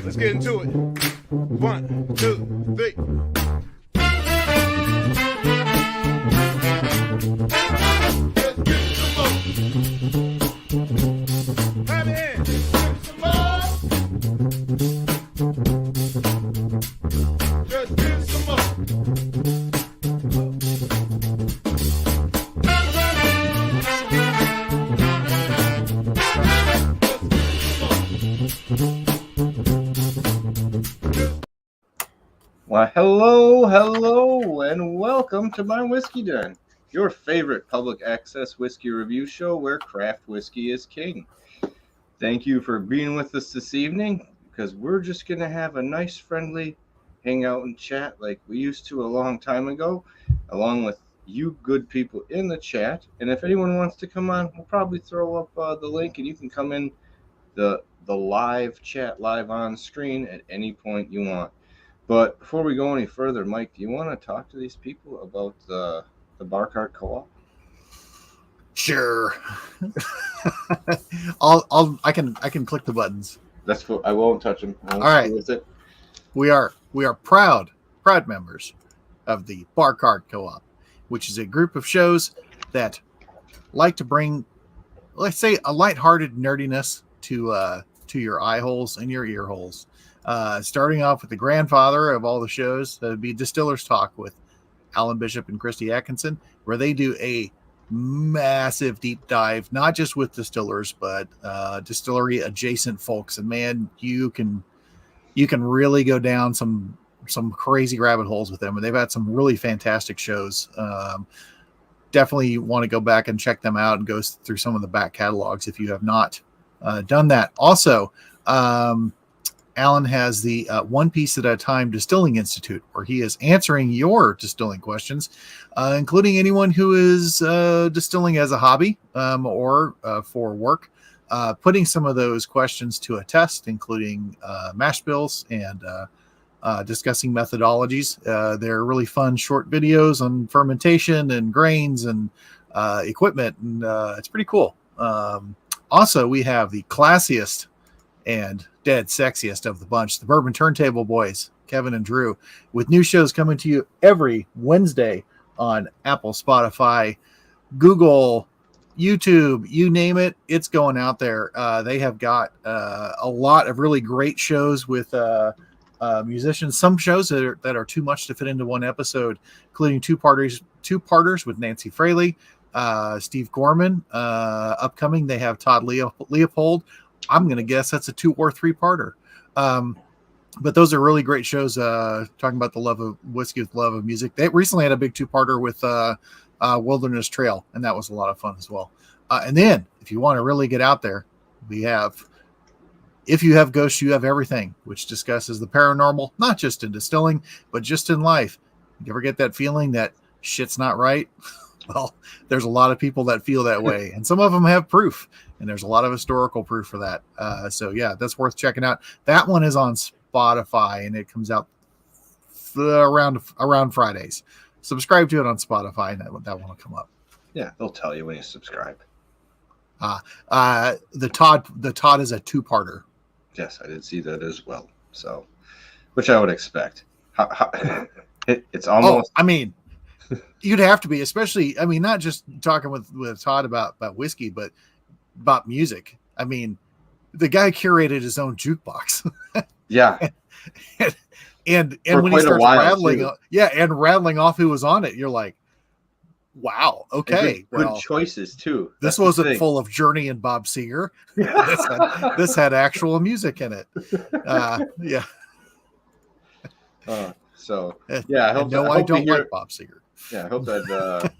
Let's get into it. 1, 2, 3. Well, hello, and welcome to My Whiskey Den, your favorite public access whiskey review show where craft whiskey is king. Thank you for being with us this evening, because we're just going to have a nice, friendly hangout and chat like we used to a long time ago, along with you good people in the chat. And if anyone wants to come on, we'll probably throw up the link, and you can come in the live chat live on screen at any point you want. But before we go any further, Mike, do you want to talk to these people about the Bar Cart Co-op? Sure. I can click the buttons. That's what I won't touch them. All right. With it. We are proud members of the Bar Cart Co-op, which is a group of shows that like to bring, let's say, a lighthearted nerdiness to your eye holes and your ear holes. Starting off with the grandfather of all the shows, that would be Distillers Talk with Alan Bishop and Christy Atkinson, where they do a massive deep dive, not just with distillers, but distillery adjacent folks. And man, you can really go down some crazy rabbit holes with them. And they've had some really fantastic shows. Definitely want to go back and check them out and go through some of the back catalogs if you have not done that. Also, Alan has the One Piece at a Time Distilling Institute, where he is answering your distilling questions, including anyone who is distilling as a hobby or for work, putting some of those questions to a test, including mash bills and discussing methodologies. They're really fun short videos on fermentation and grains and equipment, and it's pretty cool. Also, we have the classiest and dead sexiest of the bunch, the Bourbon Turntable Boys, Kevin and Drew, with new shows coming to you every Wednesday on Apple, Spotify, Google, YouTube, you name it, it's going out there. They have got a lot of really great shows with musicians, some shows that are too much to fit into one episode, including two parters with Nancy Fraley, Steve Gorman. Upcoming, they have Todd Leopold. I'm going to guess that's a 2 or 3-parter. But those are really great shows talking about the love of whiskey with love of music. They recently had a big 2-parter with Wilderness Trail, and that was a lot of fun as well. And then, if you want to really get out there, we have If You Have Ghosts, You Have Everything, which discusses the paranormal, not just in distilling, but just in life. You ever get that feeling that shit's not right? Well, there's a lot of people that feel that way, and some of them have proof. And there's a lot of historical proof for that. So yeah, that's worth checking out. That one is on Spotify, and it comes out around Fridays. Subscribe to it on Spotify, and that one will come up. Yeah, they'll tell you when you subscribe. The Todd is a 2-parter. Yes, I did see that as well. So, which I would expect. It's almost. I mean, you'd have to be, especially. I mean, not just talking with Todd about whiskey, but about music. I mean, the guy curated his own jukebox. Yeah. and when he starts rattling off who was on it, you're like, wow, okay. Good choices too. This wasn't full of Journey and Bob Seger. this had actual music in it. Yeah. So yeah, I hope I don't like Bob Seger. Yeah, I hope that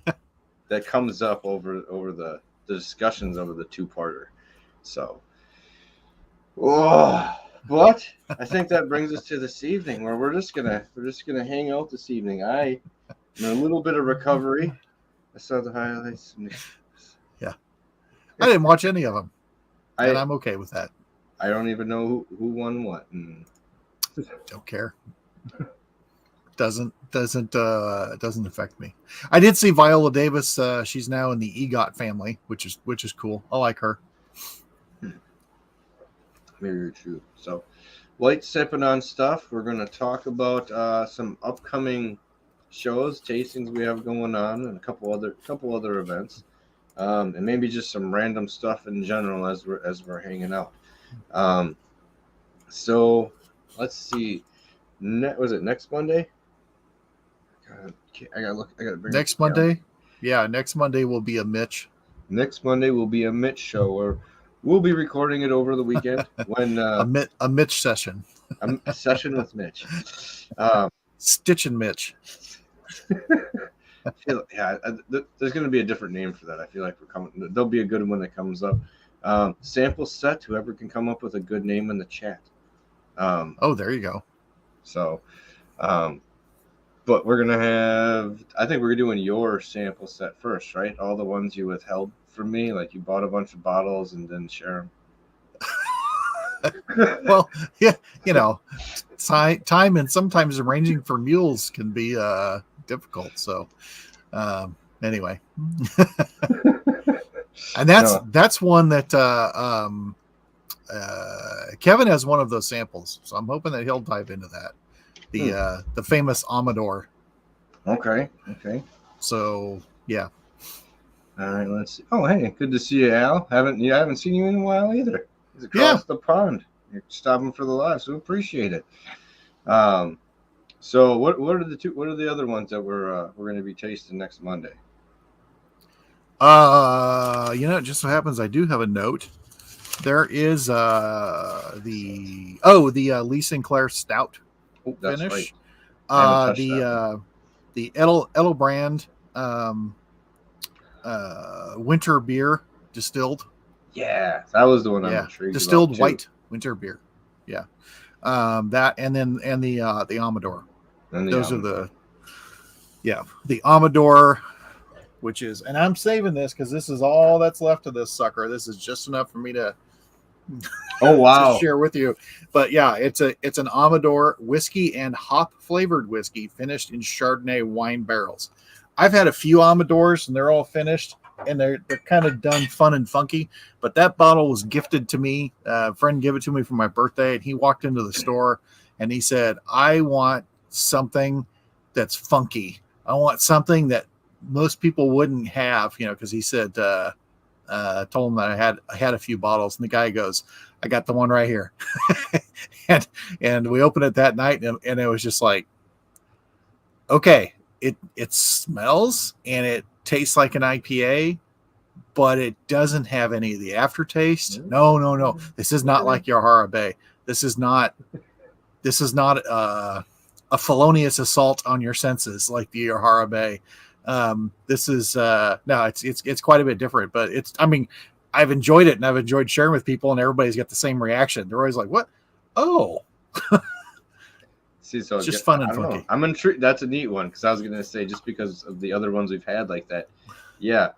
that comes up over the discussions over the 2-parter. So, but I think that brings us to this evening, where we're just gonna hang out this evening. I'm in a little bit of recovery. I saw the highlights. Yeah, I didn't watch any of them, and I'm okay with that. I don't even know who won what. Don't care. Doesn't affect me. I did see Viola Davis. She's now in the EGOT family, which is cool. I like her. maybe you're true. So, light sipping on stuff. We're going to talk about some upcoming shows, tastings we have going on, and a couple other events, and maybe just some random stuff in general as we're hanging out. So, let's see. Was it next Monday? I gotta look. I gotta bring next Monday. Yeah, next Monday will be a Mitch. Next Monday will be a Mitch show, or we'll be recording it over the weekend when a Mitch session. A session with Mitch. Stitch and Mitch. There's going to be a different name for that. I feel like we're coming. There'll be a good one that comes up. Sample set. Whoever can come up with a good name in the chat. There you go. So, but we're gonna have. I think we're doing your sample set first, right? All the ones you withheld from me, like you bought a bunch of bottles and didn't share them. Well, yeah, time and sometimes arranging for mules can be difficult. So, anyway, and that's one that Kevin has one of those samples, so I'm hoping that he'll dive into that. The famous Amador. Okay. So yeah. All right, let's see. Oh, hey, good to see you, Al. I haven't seen you in a while either. He's across the pond. You're stopping for the live, so appreciate it. So what are the other ones that we're going to be tasting next Monday? It just so happens I do have a note. There is the Lee Sinclair Stout finish. Right. The Edelbrand winter beer distilled. Yeah, that was the one I'm intrigued distilled about white winter beer. Yeah. That and the Amador. Those are the Amador, which is, and I'm saving this because this is all that's left of this sucker. This is just enough for me to to share with you. But yeah, it's an Amador whiskey and hop flavored whiskey finished in Chardonnay wine barrels. I've had a few Amadors and they're all finished and they're kind of done fun and funky. But that bottle was gifted to me. A friend gave it to me for my birthday, and he walked into the store and he said, "I want something that's funky. I want something that most people wouldn't have," because he said, told him that I had a few bottles, and the guy goes, "I got the one right here." and we opened it that night, and it was just like, okay, it smells and it tastes like an IPA, but it doesn't have any of the aftertaste. No. This is not like your Harabe. This is not a felonious assault on your senses like the Harabe. This is it's quite a bit different, but I've enjoyed it, and I've enjoyed sharing with people, and everybody's got the same reaction. They're always like, "What? Oh." See, so it's just fun and funky. I'm intrigued. That's a neat one, because I was going to say, just because of the other ones we've had like that. Yeah.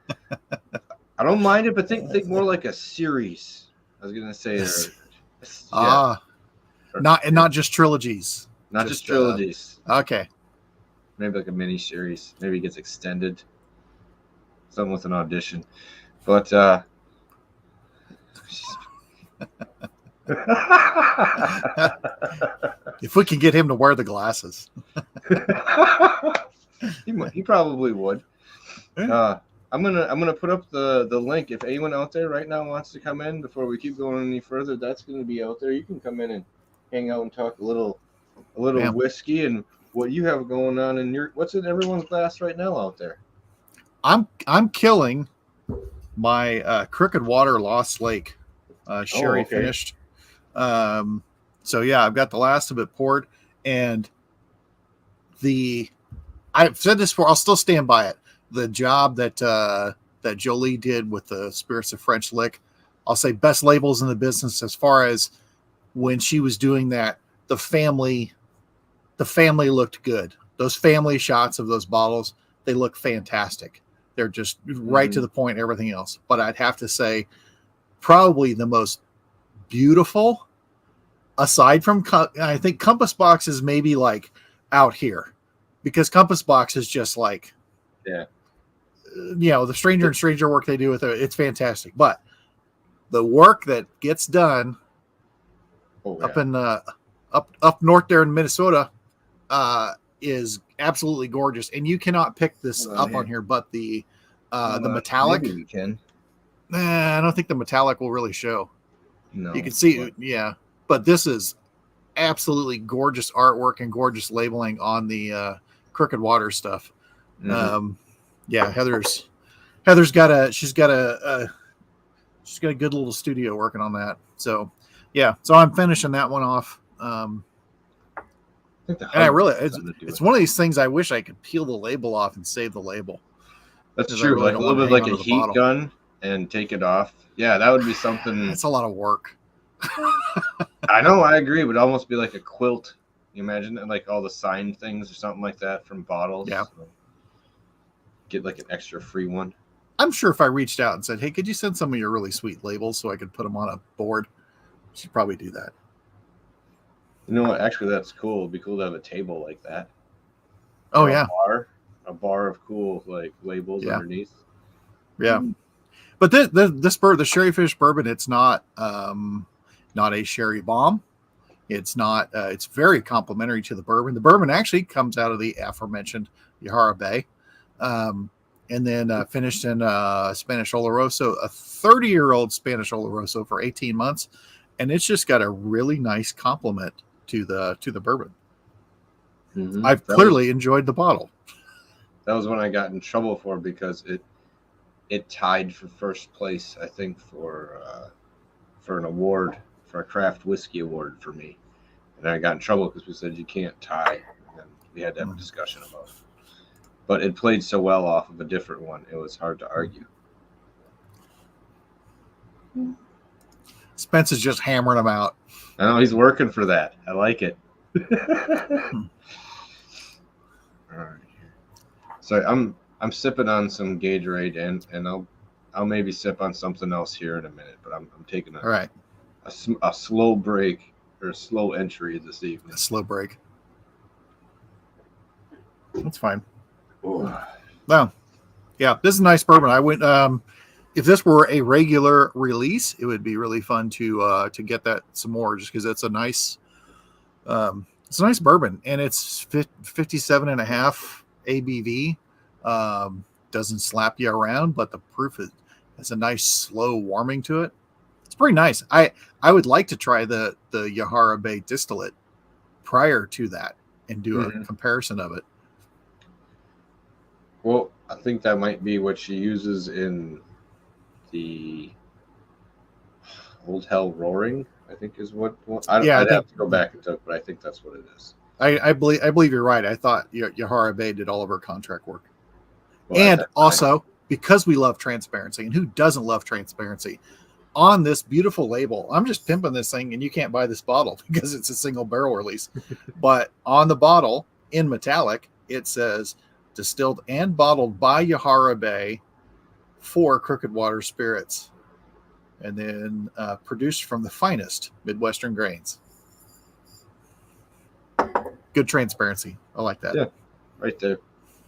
I don't mind it, but think more like a series. I was going to say. Not just trilogies. Not just trilogies. Okay. Maybe like a mini series. Maybe it gets extended. Something with an audition. But if we can get him to wear the glasses. he probably would. I'm gonna put up the link. If anyone out there right now wants to come in before we keep going any further, that's gonna be out there. You can come in and hang out and talk a little whiskey and what you have going on in what's in everyone's glass right now out there. I'm killing my Crooked Water Lost Lake sherry finished. So yeah, I've got the last of it poured, and I've said this before, I'll still stand by it. The job that Jolie did with the Spirits of French Lick, I'll say best labels in the business as far as when she was doing that. The family looked good. Those family shots of those bottles, they look fantastic. They're just right to the point, everything else. But I'd have to say probably the most beautiful, aside from, I think Compass Box is maybe like out here, because Compass Box is just like, the Stranger and Stranger work they do with it, it's fantastic. But the work that gets done Oh, up yeah. in up north there in Minnesota is absolutely gorgeous, and you cannot pick this up on here, but the metallic. Maybe we can. Nah, I don't think the metallic will really show. No. You can see, yeah, but this is absolutely gorgeous artwork and gorgeous labeling on the Crooked Water stuff. Mhm. Yeah, Heather's got a good little studio working on that. So yeah, so I'm finishing that one off. I think the And I hub really, has something to do it's with one it. of these things I wish I could peel the label off and save the label. That's Because I true. really Like a don't little want to bit hang like a onto the heat bottle. gun and take it off. Yeah, that would be something. That's a lot of work. I know, I agree. It would almost be like a quilt. You imagine that, like all the signed things or something like that from bottles. Yeah. So get like an extra free one. I'm sure if I reached out and said, "Hey, could you send some of your really sweet labels so I could put them on a board?" She'd probably do that. You know what? Actually, that's cool. It'd be cool to have a table like that. Oh Or yeah, a bar of cool like labels Yeah. underneath. yeah. But this the Sherry Fish bourbon, it's not a sherry bomb. It's not. It's very complimentary to the bourbon. The bourbon actually comes out of the aforementioned Yahara Bay, and then finished in Spanish Oloroso, a 30-year-old Spanish Oloroso for 18 months, and it's just got a really nice complement to the bourbon. Mhm. I've clearly enjoyed the bottle. That was one I got in trouble for because it tied for first place, I think, for an award, for a craft whiskey award for me. And I got in trouble because we said you can't tie. And then we had to have a discussion about it. But it played so well off of a different one, it was hard to argue. Spence is just hammering them out. I know he's working for that. I like it. All right. So I'm sipping on some Gatorade and I'll maybe sip on something else here in a minute, but I'm taking All right, a slow break or a slow entry this evening. a slow break. That's fine. Ooh. No, yeah, this is a nice bourbon. I went. If this were a regular release, it would be really fun to get that some more, just because it's a nice bourbon, and it's 57.5 ABV. Doesn't slap you around, but the proof has a nice slow warming to it. It's pretty nice. I would like to try the Yahara Bay distillate prior to that and do a comparison of it. Well, I think that might be what she uses in the Old Hell Roaring, I think is what. I'd have to go back and look, but I think that's what it is. I believe you're right. I thought Yahara Bay did all of her contract work. Well, And also, because we love transparency, and who doesn't love transparency, on this beautiful label, I'm just pimping this thing, and you can't buy this bottle because it's a single barrel release. But on the bottle, in metallic, it says, distilled and bottled by Yahara Bay for Crooked Water Spirits, and then produced from the finest Midwestern grains. Good transparency. I like that. Yeah, right there.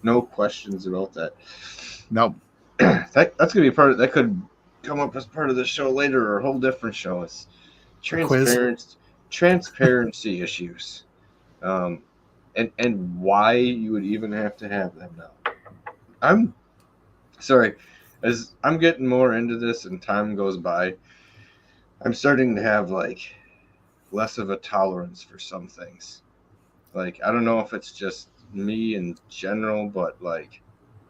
No questions about that. No. That's going to be part of that. Could come up as part of the show later or a whole different show. It's transparency issues. And why you would even have to have them now. I'm sorry, as I'm getting more into this and time goes by, I'm starting to have like less of a tolerance for some things. Like, I don't know if it's just me in general, but like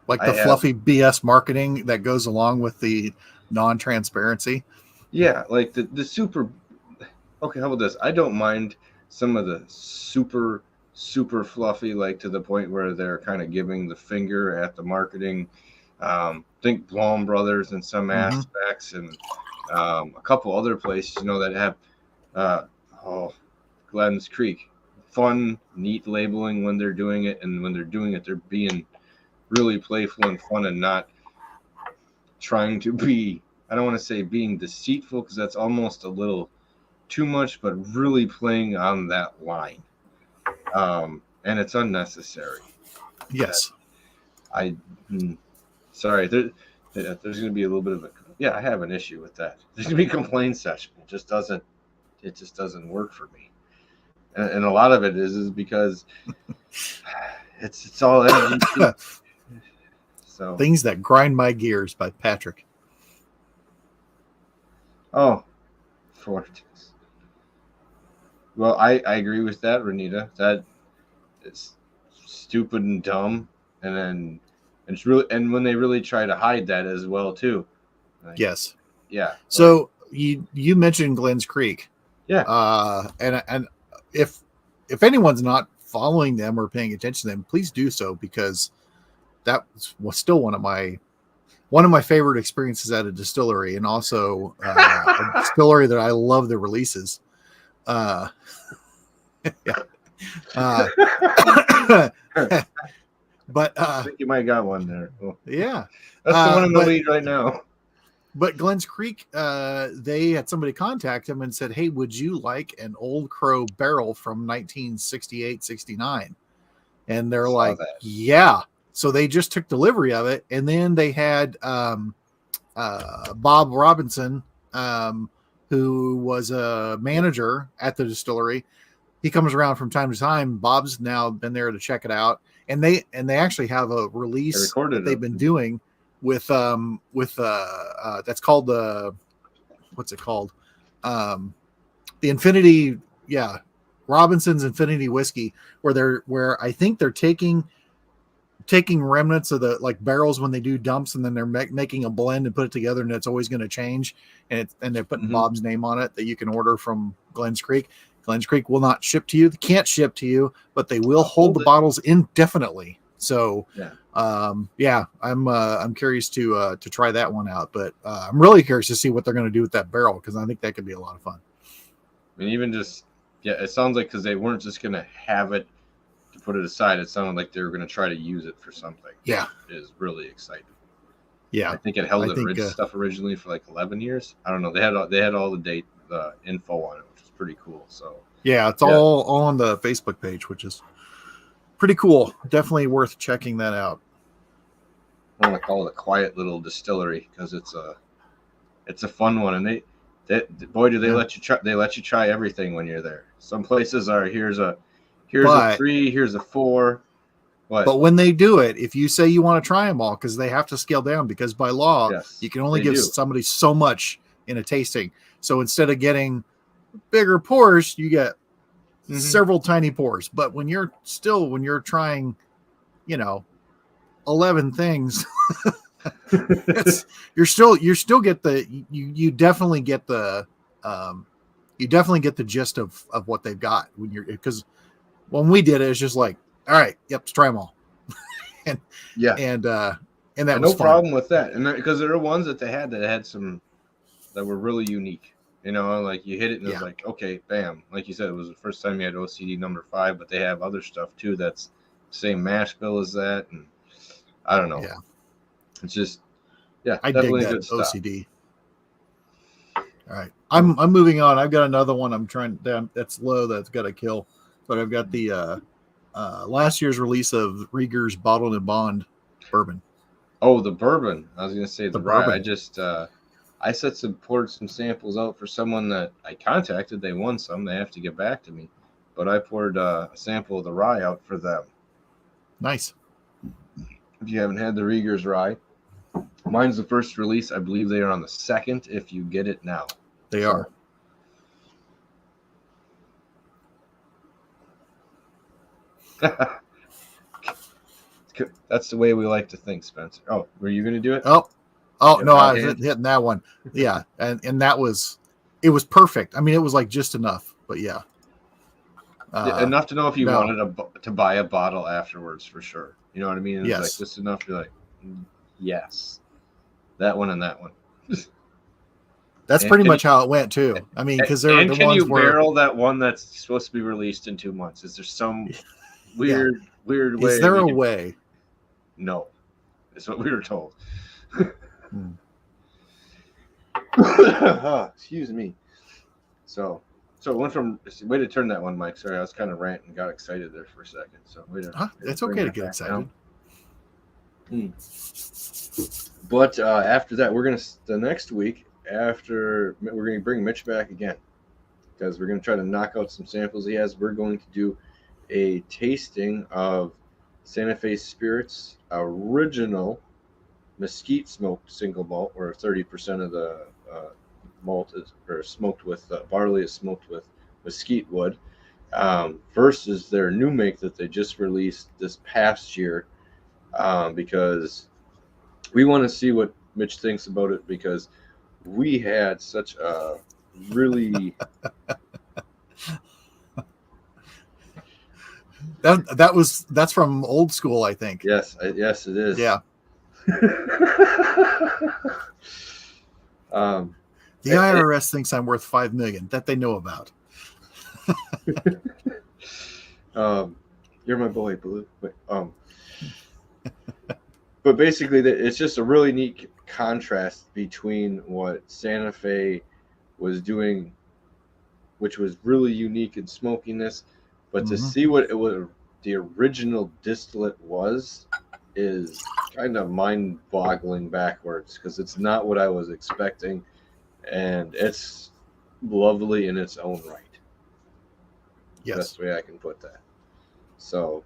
the fluffy BS marketing that goes along with the non-transparency. Yeah, like the super. Okay, how about this? I don't mind some of the super fluffy, like to the point where they're kind of giving the finger at the marketing. Think Blom Brothers in some aspects, and a couple other places, that have Glenn's Creek. Fun, neat labeling when they're doing it, and when they're doing it, they're being really playful and fun and not trying to be, I don't want to say being deceitful because that's almost a little too much, but really playing on that line. And it's unnecessary. Yes. Sorry, there's going to be a little bit of I have an issue with that. There's going to be a complaint session. It just doesn't it just doesn't work for me. And a lot of it is because it's all energy. So Things That Grind My Gears by Patrick. Oh, Fortis. Well, I agree with that, Renita. That it's stupid and dumb, and it's really, and when they really try to hide that as well too. Like, Yes. Yeah. So you mentioned Glenn's Creek. Yeah. And if anyone's not following them or paying attention to them, please do so, because that was still one of my favorite experiences at a distillery, and also a distillery that I love the releases. Yeah. But I think you might got one there. Cool. Yeah, that's the one in the lead right now. But Glenn's Creek, they had somebody contact him and said, "Hey, would you like an Old Crow barrel from 1968, 69?" And they're like, that. "Yeah." So they just took delivery of it, and then they had Bob Robinson, who was a manager at the distillery. He comes around from time to time. Bob's now been there to check it out, and they actually have a release that they've been doing with that's called the, what's it called? The Infinity, Robinson's Infinity Whiskey, where I think they're taking remnants of the like barrels when they do dumps, and then they're making a blend and put it together, and it's always going to change, and they're putting Bob's name on it that you can order from Glenn's Creek. Glenn's Creek will not ship to you. They can't ship to you, but they will hold the bottles indefinitely. So I'm curious to try that one out, but I'm really curious to see what they're going to do with that barrel, because I think that could be a lot of fun. I mean, even just it sounds like, because they weren't just going to have it to put it aside. It sounded like they were going to try to use it for something. Yeah, which is really exciting. Yeah, I think it held the stuff originally for like 11 years. I don't know. They had all the info on it, which is pretty cool. So yeah, it's all on the Facebook page, which is pretty cool. Definitely worth checking that out. I want to call it a quiet little distillery, because it's a fun one, and they let you try. They let you try everything when you're there. Some places are here's a 3, here's a 4. But when they do it, if you say you want to try them all, because they have to scale down, because by law you can only give somebody so much in a tasting. So instead of getting bigger pours, you get several tiny pours. But when you're trying, 11 things, you definitely get the gist of what they've got because when we did it, it's just like, all right, let's try them all. and that was no fun. problem with that. And because there are ones that they had some that were really unique. Like you hit it and it was like, okay, bam. Like you said, it was the first time you had OCD number 5, but they have other stuff too that's same mash bill as that, and I don't know. Yeah, it's just I dig that OCD. All right, I'm moving on. I've got another one I'm trying that's low that's got to kill, but I've got the last year's release of Rieger's Bottled and Bond bourbon. Oh, the bourbon. I was gonna say the rye. I just I poured some samples out for someone that I contacted. They won some. They have to get back to me. But I poured a sample of the rye out for them. Nice. If you haven't had the Rieger's rye, mine's the first release. I believe they are on the 2nd if you get it now. They are. That's the way we like to think, Spencer. Oh, were you going to do it? Oh no, I was hitting that one. Yeah, and it was perfect. I mean, it was like just enough, but yeah. Enough to know if you wanted to buy a bottle afterwards, for sure. You know what I mean? It was like just enough to be like, yes, that one and that one. That's pretty much how it went too. I mean, because there were the can ones you barrel that one that's supposed to be released in 2 months? Is there some weird way? Is there a way? No, is what we were told. Excuse me. So it went from way to turn that one, Mike. Sorry, I was kind of ranting and got excited there for a second. So it's okay to get excited. But after that, the next week after we're gonna bring Mitch back again. because we're going to try to knock out some samples he has. We're going to do a tasting of Santa Fe Spirits original mesquite smoked single malt, where 30% of the malt is or smoked with barley is smoked with mesquite wood, versus their new make that they just released this past year, because we want to see what Mitch thinks about it, because we had such a really that's from old school, I think. yes it is. Yeah. The IRS thinks I'm worth $5 million that they know about. You're my boy, Blue. But basically, it's just a really neat contrast between what Santa Fe was doing, which was really unique in smokiness, but to see what the original distillate was is kind of mind-boggling backwards, because it's not what I was expecting, and it's lovely in its own right. Yes, best way I can put that. So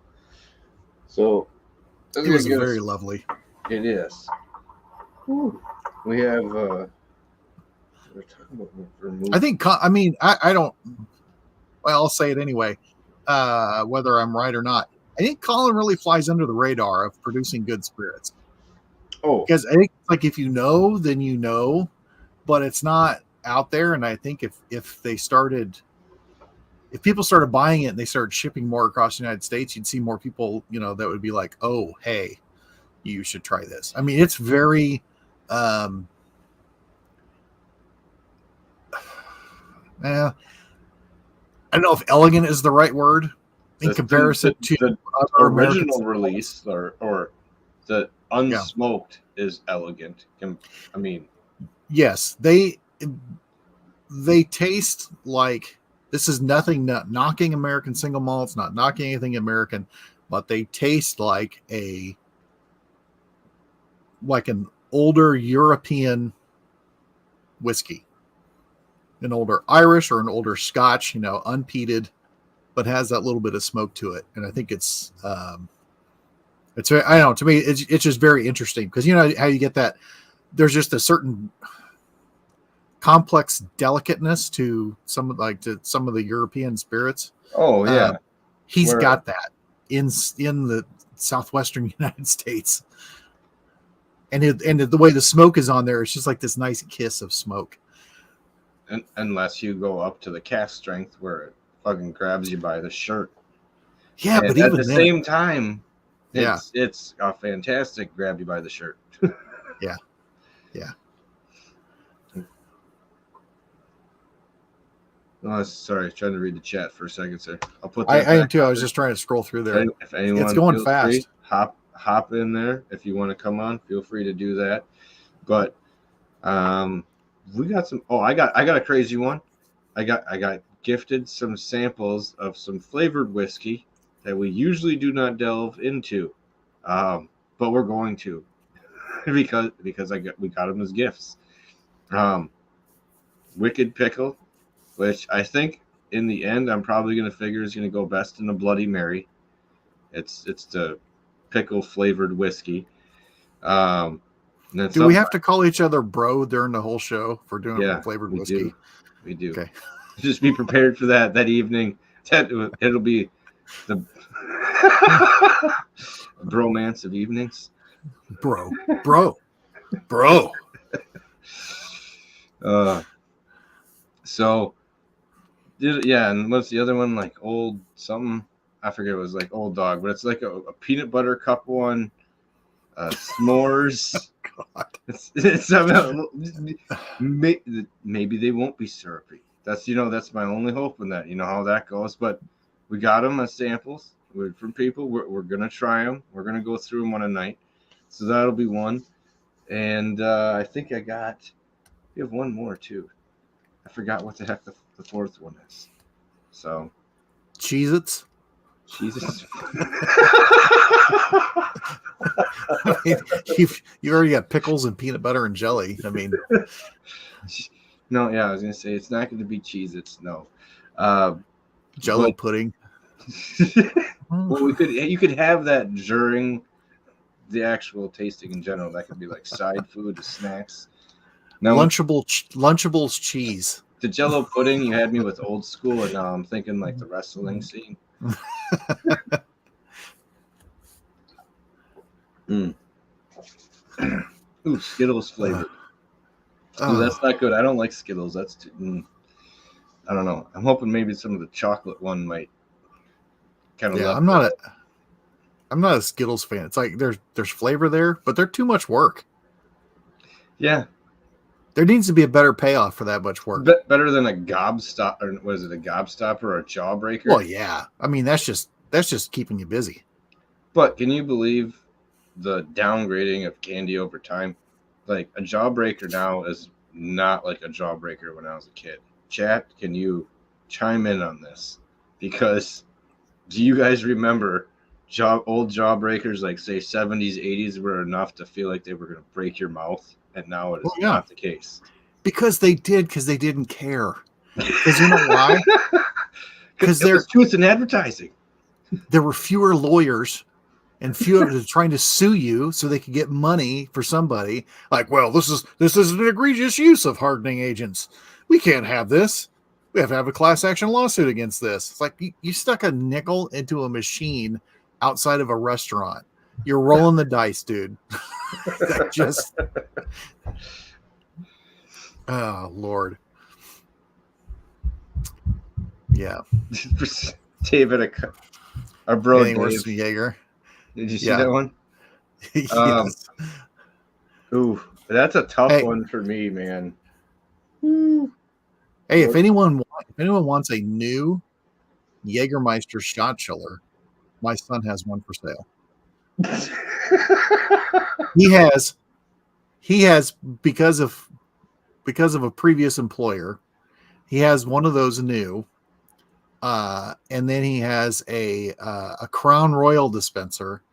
it was very lovely. It is. Whew. We have we're talking about vermouth. I think. I don't. Well, I'll say it anyway. Whether I'm right or not, I think Colin really flies under the radar of producing good spirits. Oh, because I think like if you know, then you know, but it's not out there. And I think if people started buying it and they started shipping more across the United States, you'd see more people, that would be like, oh, hey, you should try this. I mean, it's very, I don't know if elegant is the right word in comparison to the original release or the unsmoked is elegant. I mean, yes, they taste like, this is nothing, not knocking American single malts, not knocking anything American, but they taste like an older European whiskey, an older Irish or an older Scotch, unpeated, but has that little bit of smoke to it. And I think it's I don't know, to me, it's just very interesting, because you know how you get that, there's just a certain complex delicateness to some of the European spirits. Oh yeah, he's got that in the southwestern United States, and the way the smoke is on there, it's just like this nice kiss of smoke. Unless you go up to the cask strength where it fucking grabs you by the shirt. Yeah, and but even at the same time, it's a fantastic grab you by the shirt. Yeah. Oh, sorry, trying to read the chat for a second, sir. I'll put that. I am too. I was just trying to scroll through there. If anyone, it's going fast. Hop in there if you want to come on. Feel free to do that. But we got some. Oh, I got a crazy one. I got gifted some samples of some flavored whiskey that we usually do not delve into, but we're going to because we got them as gifts. Wicked Pickle, which I think in the end I'm probably going to figure is going to go best in a Bloody Mary. It's the pickle flavored whiskey. Do we have to call each other bro during the whole show for doing flavored whiskey? We do. Okay. Just be prepared for that evening. It'll be the bromance of evenings. Bro. So, and what's the other one? Like old something? I forget. It was like Old Dog, but it's like a peanut butter cup one. S'mores. Maybe they won't be syrupy. That's my only hope in that. You know how that goes. But we got them as samples from people. We're gonna try them. We're gonna go through them on a night. So that'll be one. And I think we have one more too. I forgot what the heck the fourth one is. So Cheez-Its. Jesus. I mean, you already got pickles and peanut butter and jelly. I mean, No, yeah, I was gonna say it's not going to be Cheez-Its. No. Jello But- pudding. well, you could have that during the actual tasting in general. That could be like side food, or snacks. Now, Lunchables cheese. the Jello pudding, you had me with old school, and now I'm thinking like the wrestling scene. Ooh, Skittles flavored. Ooh, that's not good. I don't like Skittles. That's too. I don't know. I'm hoping maybe some of the chocolate one might kind of. Yeah, I'm not a Skittles fan. It's like there's flavor there, but they're too much work. Yeah, there needs to be a better payoff for that much work. Better than a gobstopper, or was it a gobstopper or a jawbreaker? Well, yeah. I mean, that's just keeping you busy. But can you believe the downgrading of candy over time? Like a jawbreaker now is not like a jawbreaker when I was a kid. Chat, can you chime in on this? Because do you guys remember old jawbreakers, like say 70s, 80s, were enough to feel like they were going to break your mouth, and now it is not the case. Because they didn't care. Because you know why? Because there's truth in advertising. There were fewer lawyers and fewer trying to sue you so they could get money for somebody. Like, well, this is an egregious use of hardening agents. We can't have this. We have to have a class action lawsuit against this. It's like you stuck a nickel into a machine outside of a restaurant. You're rolling the dice, dude. That just, oh Lord. Yeah. David, our bro Dave Jaeger. Did you see that one? Yes. Ooh, that's a tough one for me, man. Hey, if anyone wants a new Jägermeister shot chiller, my son has one for sale. He has because of a previous employer, he has one of those new, and then he has a Crown Royal dispenser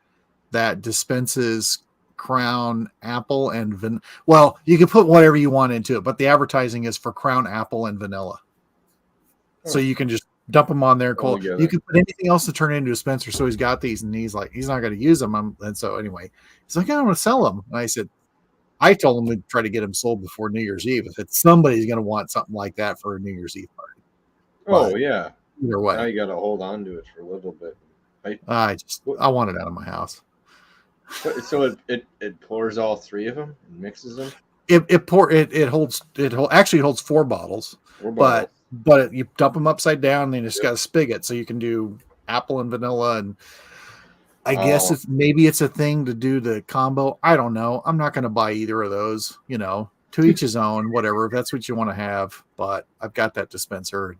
that dispenses Crown Apple and well, you can put whatever you want into it, but the advertising is for Crown Apple and vanilla. So you can just dump them on there. Cool. You can put anything else to turn into a dispenser. So he's got these, and he's like, he's not going to use them. And so anyway, he's like, I don't want to sell them. And I said, I told him we'd try to get them sold before New Year's Eve. If it's somebody's going to want something like that for a New Year's Eve party. Oh, yeah. Either way. Now you got to hold on to it for a little bit. I want it out of my house. So it pours all three of them and mixes them? It holds 4 bottles. But you dump them upside down, and then you just got a spigot, so you can do apple and vanilla. And I guess maybe it's a thing to do the combo. I don't know. I'm not going to buy either of those. To each his own. Whatever, if that's what you want to have. But I've got that dispenser.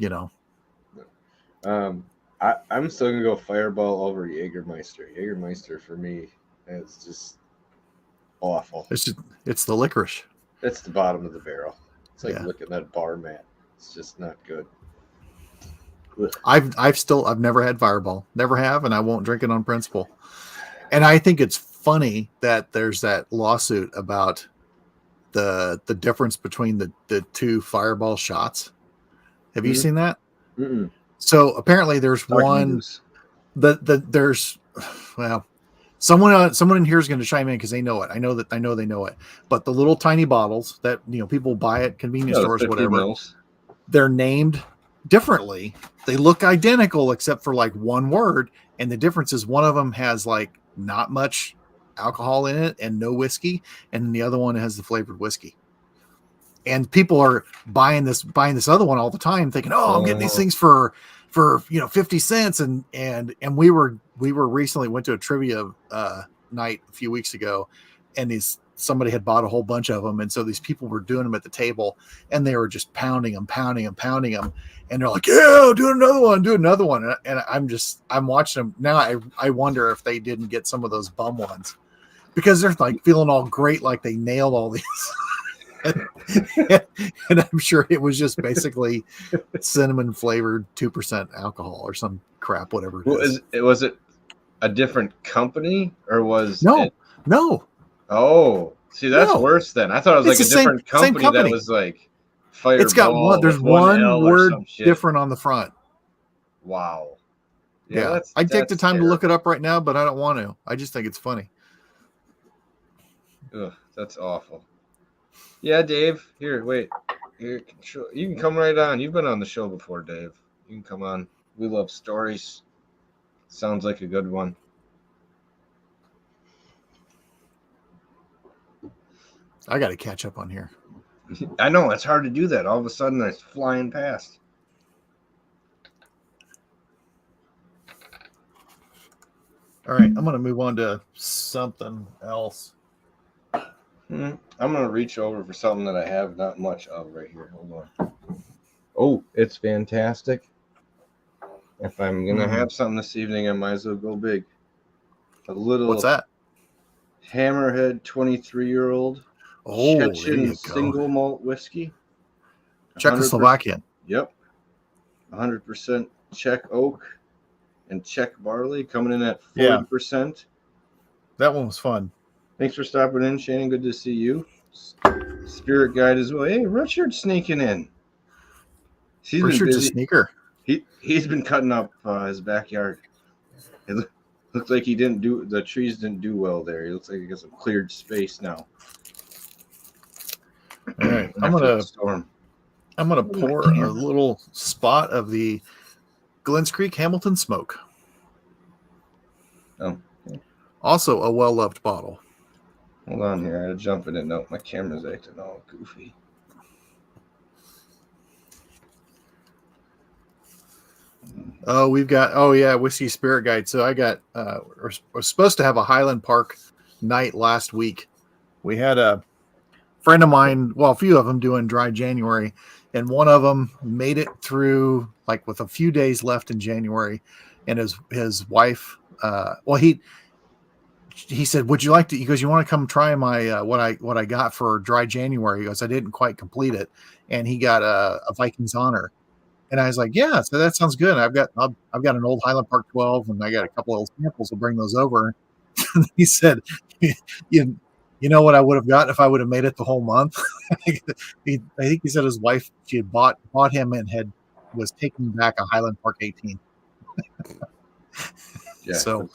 I'm still gonna go Fireball over Jägermeister. Jägermeister for me is just awful. It's the licorice. It's the bottom of the barrel. It's like looking at that bar mat. It's just not good. Ugh. I've never had Fireball. Never have, and I won't drink it on principle. And I think it's funny that there's that lawsuit about the difference between the 2 Fireball shots. Have you seen that? Mm-mm. So apparently there's one there's someone in here is going to chime in because they know it. I know they know it. But the little tiny bottles that people buy at convenience stores, whatever, mils. They're named differently. They look identical except for like one word, and the difference is one of them has like not much alcohol in it and no whiskey, and the other one has the flavored whiskey. And people are buying this other one all the time, thinking, "Oh, I'm getting these things for 50 cents." And we were recently went to a trivia night a few weeks ago, and somebody had bought a whole bunch of them, and so these people were doing them at the table, and they were just pounding them, and they're like, "Yeah, do another one." And I'm watching them now. I wonder if they didn't get some of those bum ones because they're like feeling all great, like they nailed all these. And I'm sure it was just basically cinnamon flavored 2% alcohol or some crap, whatever it is. Was it a different company or was no? Oh, See, that's No. worse then. I thought it was It's like a the same- different same company, company. that was like Fireball. It's got one. There's with one L or word some shit. different on the front. Wow. Yeah. I'd take the time to look it up right now, but I don't want to. I just think it's funny. Ugh, that's awful. Yeah, Dave. Here, wait. Here, you can come right on. You've been on the show before, Dave. You can come on. We love stories. Sounds like a good one. I got to catch up on here. I know, it's hard to do that. All of a sudden, it's flying past. All right, I'm going to move on to something else. I'm going to reach over for something that I have not much of right here. Hold on. Oh, it's fantastic. If I'm going to have something this evening, I might as well go big. A little... What's that? Hammerhead 23-year-old Chechen single malt whiskey. Czechoslovakian. Yep. 100% Czech oak and Czech barley, coming in at 40%. That one was fun. Thanks for stopping in, Shannon. Good to see you. Spirit guide as well. Hey, Richard's sneaking in. Richard's a sneaker. He's been cutting up his backyard. It looks like the trees didn't do well there. He looks like he got some cleared space now. All right, I'm gonna pour a little spot of the Glens Creek Hamilton Smoke. Oh, okay. Also a well-loved bottle. Hold on here. I had to jump in it. No, my camera's acting all goofy. Oh, Whiskey Spirit Guide. So I got we're supposed to have a Highland Park night last week. We had a friend of mine, well, a few of them doing dry January, and one of them made it through like with a few days left in January, and his wife, he said, "Would you like to?" He goes, "You want to come try my what I got for dry January?" He goes, "I didn't quite complete it," and he got a Viking's Honor. And I was like, "Yeah, so that sounds good. I've got an old Highland Park 12, and I got a couple of samples. I'll bring those over." He said, "You know what I would have gotten if I would have made it the whole month." I think he said his wife, she had bought him and was taking back a Highland Park 18. Yeah. So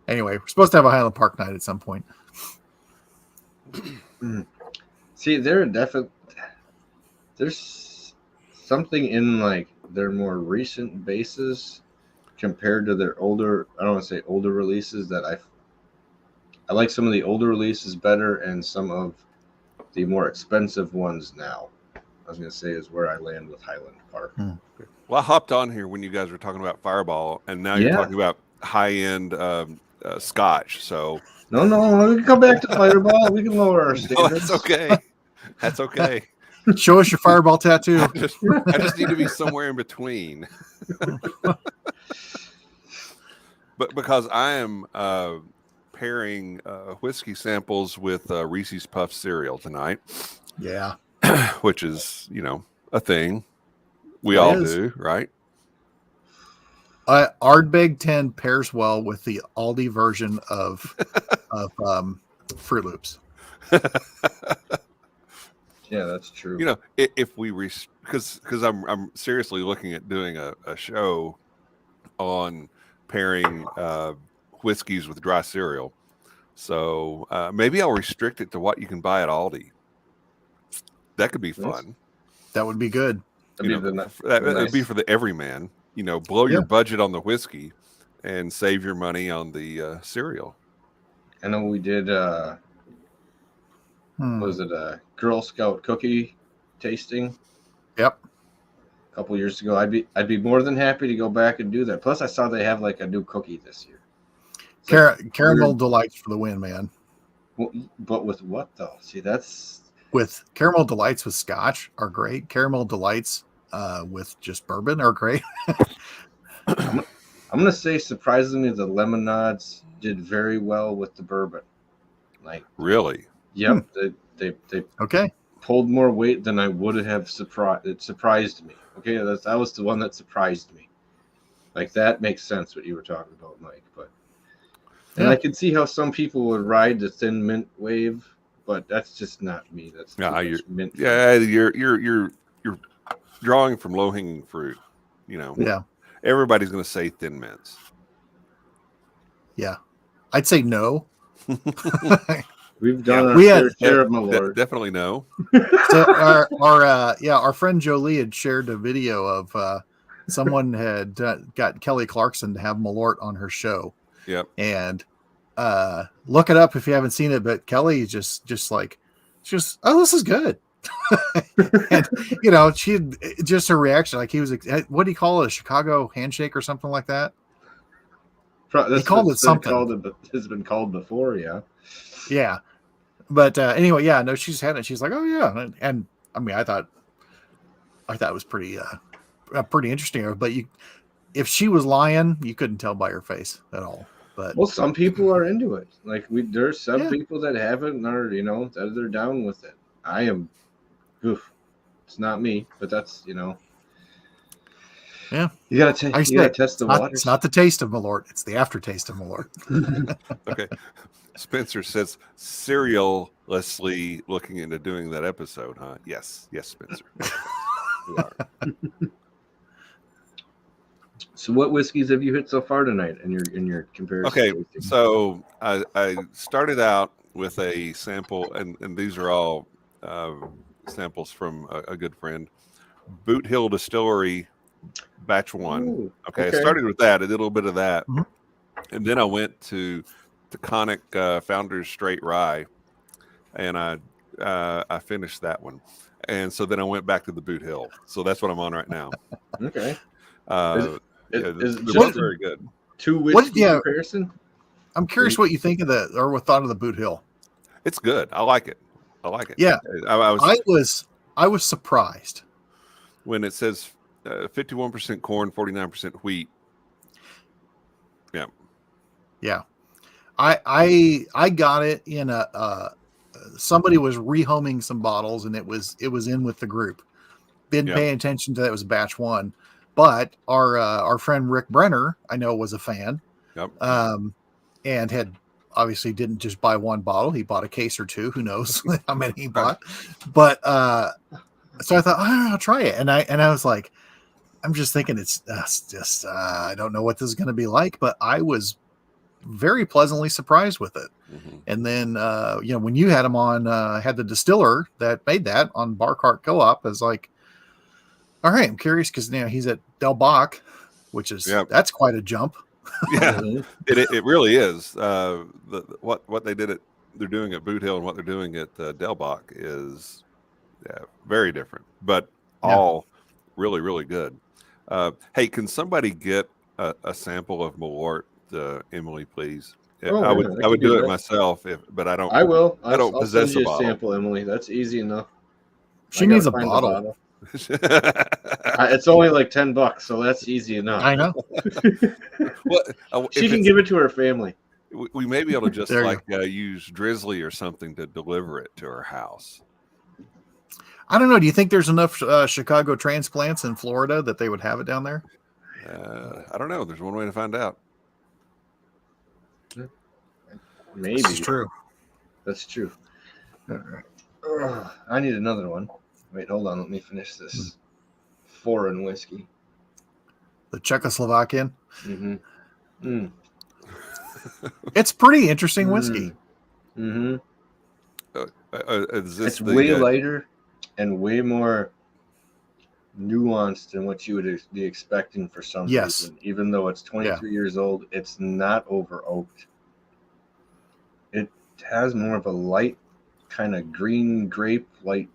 anyway, we're supposed to have a Highland Park night at some point. See, there's something in like their more recent bases compared to their older, I don't want to say older releases, that I like some of the older releases better, and some of the more expensive ones now, I was going to say, is where I land with Highland Park. Well, I hopped on here when you guys were talking about Fireball, and now you're talking about high-end Scotch. So no, we can come back to Fireball. We can lower our standards. No, that's okay. That's okay. Show us your Fireball tattoo. I just need to be somewhere in between. But because I am pairing whiskey samples with Reese's Puff cereal tonight. Yeah. Which is, a thing we all do, right? Ardbeg 10 pairs well with the Aldi version of Fruit Loops. Yeah, that's true. If we because I'm seriously looking at doing a show on pairing whiskeys with dry cereal. So maybe I'll restrict it to what you can buy at Aldi. That could be fun. That would be good. That would be for the everyman. Blow your budget on the whiskey and save your money on the cereal. I know we did. Was it a Girl Scout cookie tasting? Yep. A couple years ago, I'd be more than happy to go back and do that. Plus, I saw they have like a new cookie this year. Caramel Delights for the win, man. Well, but with what though? See, that's with Caramel Delights with Scotch are great. Caramel Delights with just bourbon are great. I'm gonna say surprisingly, the lemonades did very well with the bourbon. Like really? Yep. They pulled more weight than I would have surprised. It surprised me. Okay, that was the one that surprised me. Like that makes sense what you were talking about, Mike. But and I could see how some people would ride the thin mint wave but that's just not me. That's too Yeah, much mint. you're drawing from low hanging fruit. You know, Yeah. everybody's going to say Thin Mints. Yeah. I'd say no. We've done we our had- share of Malort. Definitely no. So our friend Jolie had shared a video of someone had got Kelly Clarkson to have Malort on her show. Yep. And look it up if you haven't seen it, but Kelly just oh, this is good. And you know, she just her reaction, like he was, what do you call it, a Chicago handshake or something like that? That's he called it something. It's been called before, yeah. But anyway, yeah, no, she's had it. She's like, oh yeah, and I mean, I thought it was pretty interesting. But if she was lying, you couldn't tell by her face at all. But well, some people are into it. Like there's some people that haven't, and are that they're down with it. I am. Oof, it's not me, but that's yeah. You gotta test the water. It's not the taste of Malort; it's the aftertaste of Malort. Okay. Spencer says seriallessly looking into doing that episode, huh? Yes, Spencer. You are. So, what whiskeys have you hit so far tonight in your comparison? Okay, so I started out with a sample, and these are all samples from a good friend, Boot Hill Distillery, batch 1. Ooh, okay, I started with that. I did a little bit of that, and then I went to the Conic Founders Straight Rye, and I finished that one, and so then I went back to the Boot Hill. So that's what I'm on right now. Okay. They're just both very good. Two whiskey comparison. I'm curious what you think of what thought of the Boot Hill. It's good. I like it. Yeah, I was surprised when it says 51% corn, 49% wheat. Yeah. Yeah. I got it in somebody was rehoming some bottles and it was in with the group. Didn't pay attention to that. It was batch 1, but our friend Rick Brenner, I know, was a fan. Yep. And had obviously didn't just buy one bottle. He bought a case or two. Who knows how many he bought? But so I thought, I'll try it. And I was like, I'm just thinking it's just I don't know what this is going to be like, but I was very pleasantly surprised with it. Mm-hmm. And then when you had him on, had the distiller that made that on Bar Cart Co-op, I was like, all right, I'm curious because he's at Del Bach, which is that's quite a jump. Yeah, it really is. What they're doing at Boot Hill and what they're doing at Del Bach is very different, but all really, really good. Hey, can somebody get a sample of Malort, Emily, please? I would do it myself, but I don't. I will. I'll possess send you a a bottle. sample, Emily. That's easy enough. She needs a bottle. It's only like $10, so that's easy enough. I know. Well, she can give it to her family. We may be able to just use Drizzly or something to deliver it to her house. I don't know. Do you think there's enough Chicago transplants in Florida that they would have it down there? I don't know. There's one way to find out. Maybe. That's true. That's true. All right. I need another one. Wait, hold on. Let me finish this foreign whiskey. The Czechoslovakian. Mm-hmm. Mm. It's pretty interesting whiskey. Mm-hmm. It's way lighter and way more nuanced than what you would be expecting for some reason. Even though it's 23 years old, it's not over oaked. It has more of a light kind of green grape, light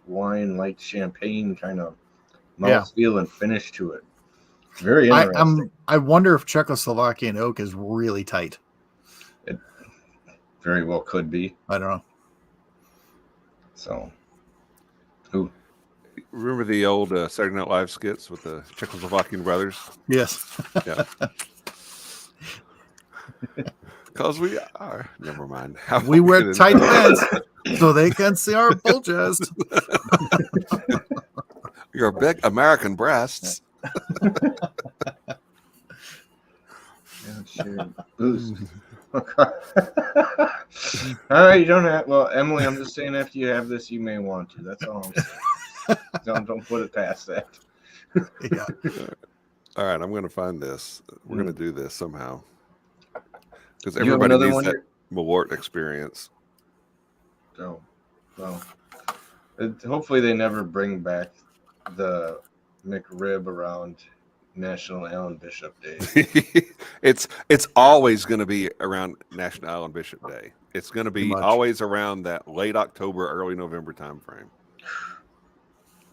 wine, light champagne kind of mouthfeel and finish to it. Very interesting. I wonder if Czechoslovakian oak is really tight. It very well could be. I don't know. So, remember the old Saturday Night Live skits with the Czechoslovakian brothers? Yes. Yeah. Because we are. Never mind. We wear tight pants so they can see our bulges. Your big American breasts. All right, you don't have. Well, Emily, I'm just saying after you have this, you may want to. That's all I'm saying. Don't put it past that. Yeah. All right, I'm going to find this. We're going to do this somehow because You have everybody another needs one that here? Malort experience. Oh, well. Hopefully they never bring back the McRib around National Alan Bishop Day. It's always going to be around National Alan Bishop Day. It's going to Pretty be much. always around that late October, early November time frame.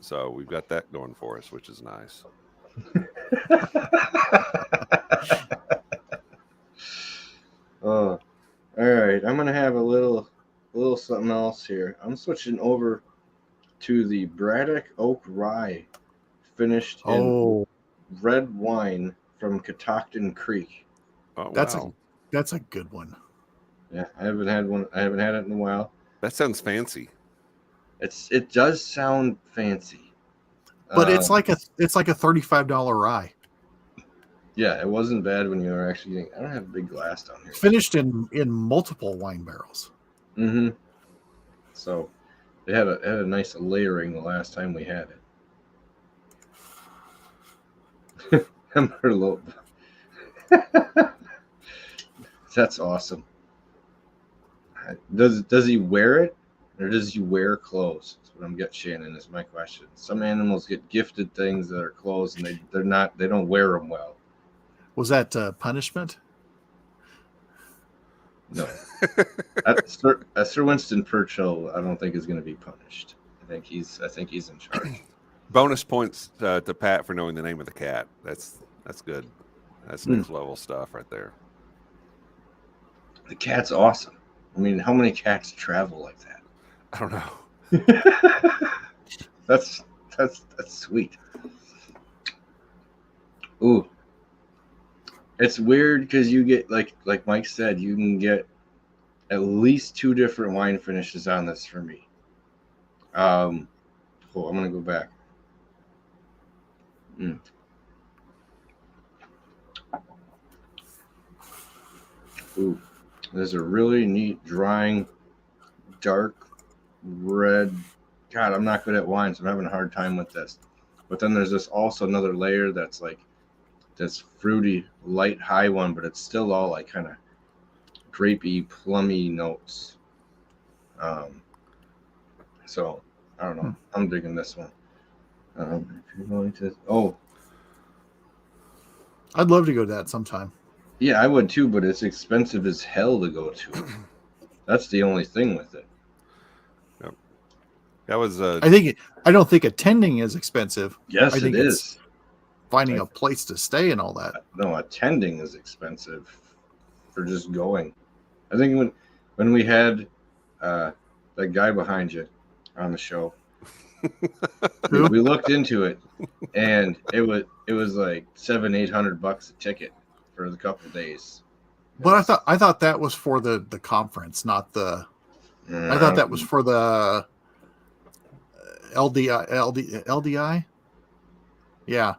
So we've got that going for us, which is nice. Oh, all right. I'm gonna have a little something else here. I'm switching over to the Braddock Oak Rye, finished in Oh, red wine from Catoctin Creek. Oh, that's wow. a good one. Yeah, I haven't had one. I haven't had it in a while. That sounds fancy. It does sound fancy, But it's like a $35 rye. Yeah, it wasn't bad when you were actually getting. I don't have a big glass down here. Finished in multiple wine barrels. Mm-hmm. So it had a nice layering the last time we had it. Merlot. That's awesome. Does he wear it, or does he wear clothes? That's what I'm getting, Shannon. Is my question. Some animals get gifted things that are clothes, and they don't wear them well. Was that punishment? No. Sir Winston Churchill, I don't think is going to be punished. I think he's in charge. Bonus points to Pat for knowing the name of the cat. That's good. That's next level stuff right there. The cat's awesome. I mean, how many cats travel like that? I don't know. That's sweet. Ooh. It's weird because you get like Mike said, you can get at least 2 different wine finishes on this for me. I'm gonna go back. Ooh, there's a really neat drying, dark red. God, I'm not good at wines. I'm having a hard time with this. But then there's this also another layer that's like this fruity, light, high one, but it's still all like kind of grapey, plummy notes. So I don't know. I'm digging this one. If you're going to, I'd love to go to that sometime. yeah, I would too, but it's expensive as hell to go to. That's the only thing with it. Yep. That was. I don't think attending is expensive. Yes, I think it it's is. finding a place to stay and all that. No, attending is expensive for just going. I think when we had that guy behind you on the show, we looked into it, and it was like $700-800 a ticket for the couple of days. But I thought that was for the conference, not the. I thought that was for the LDI. Yeah,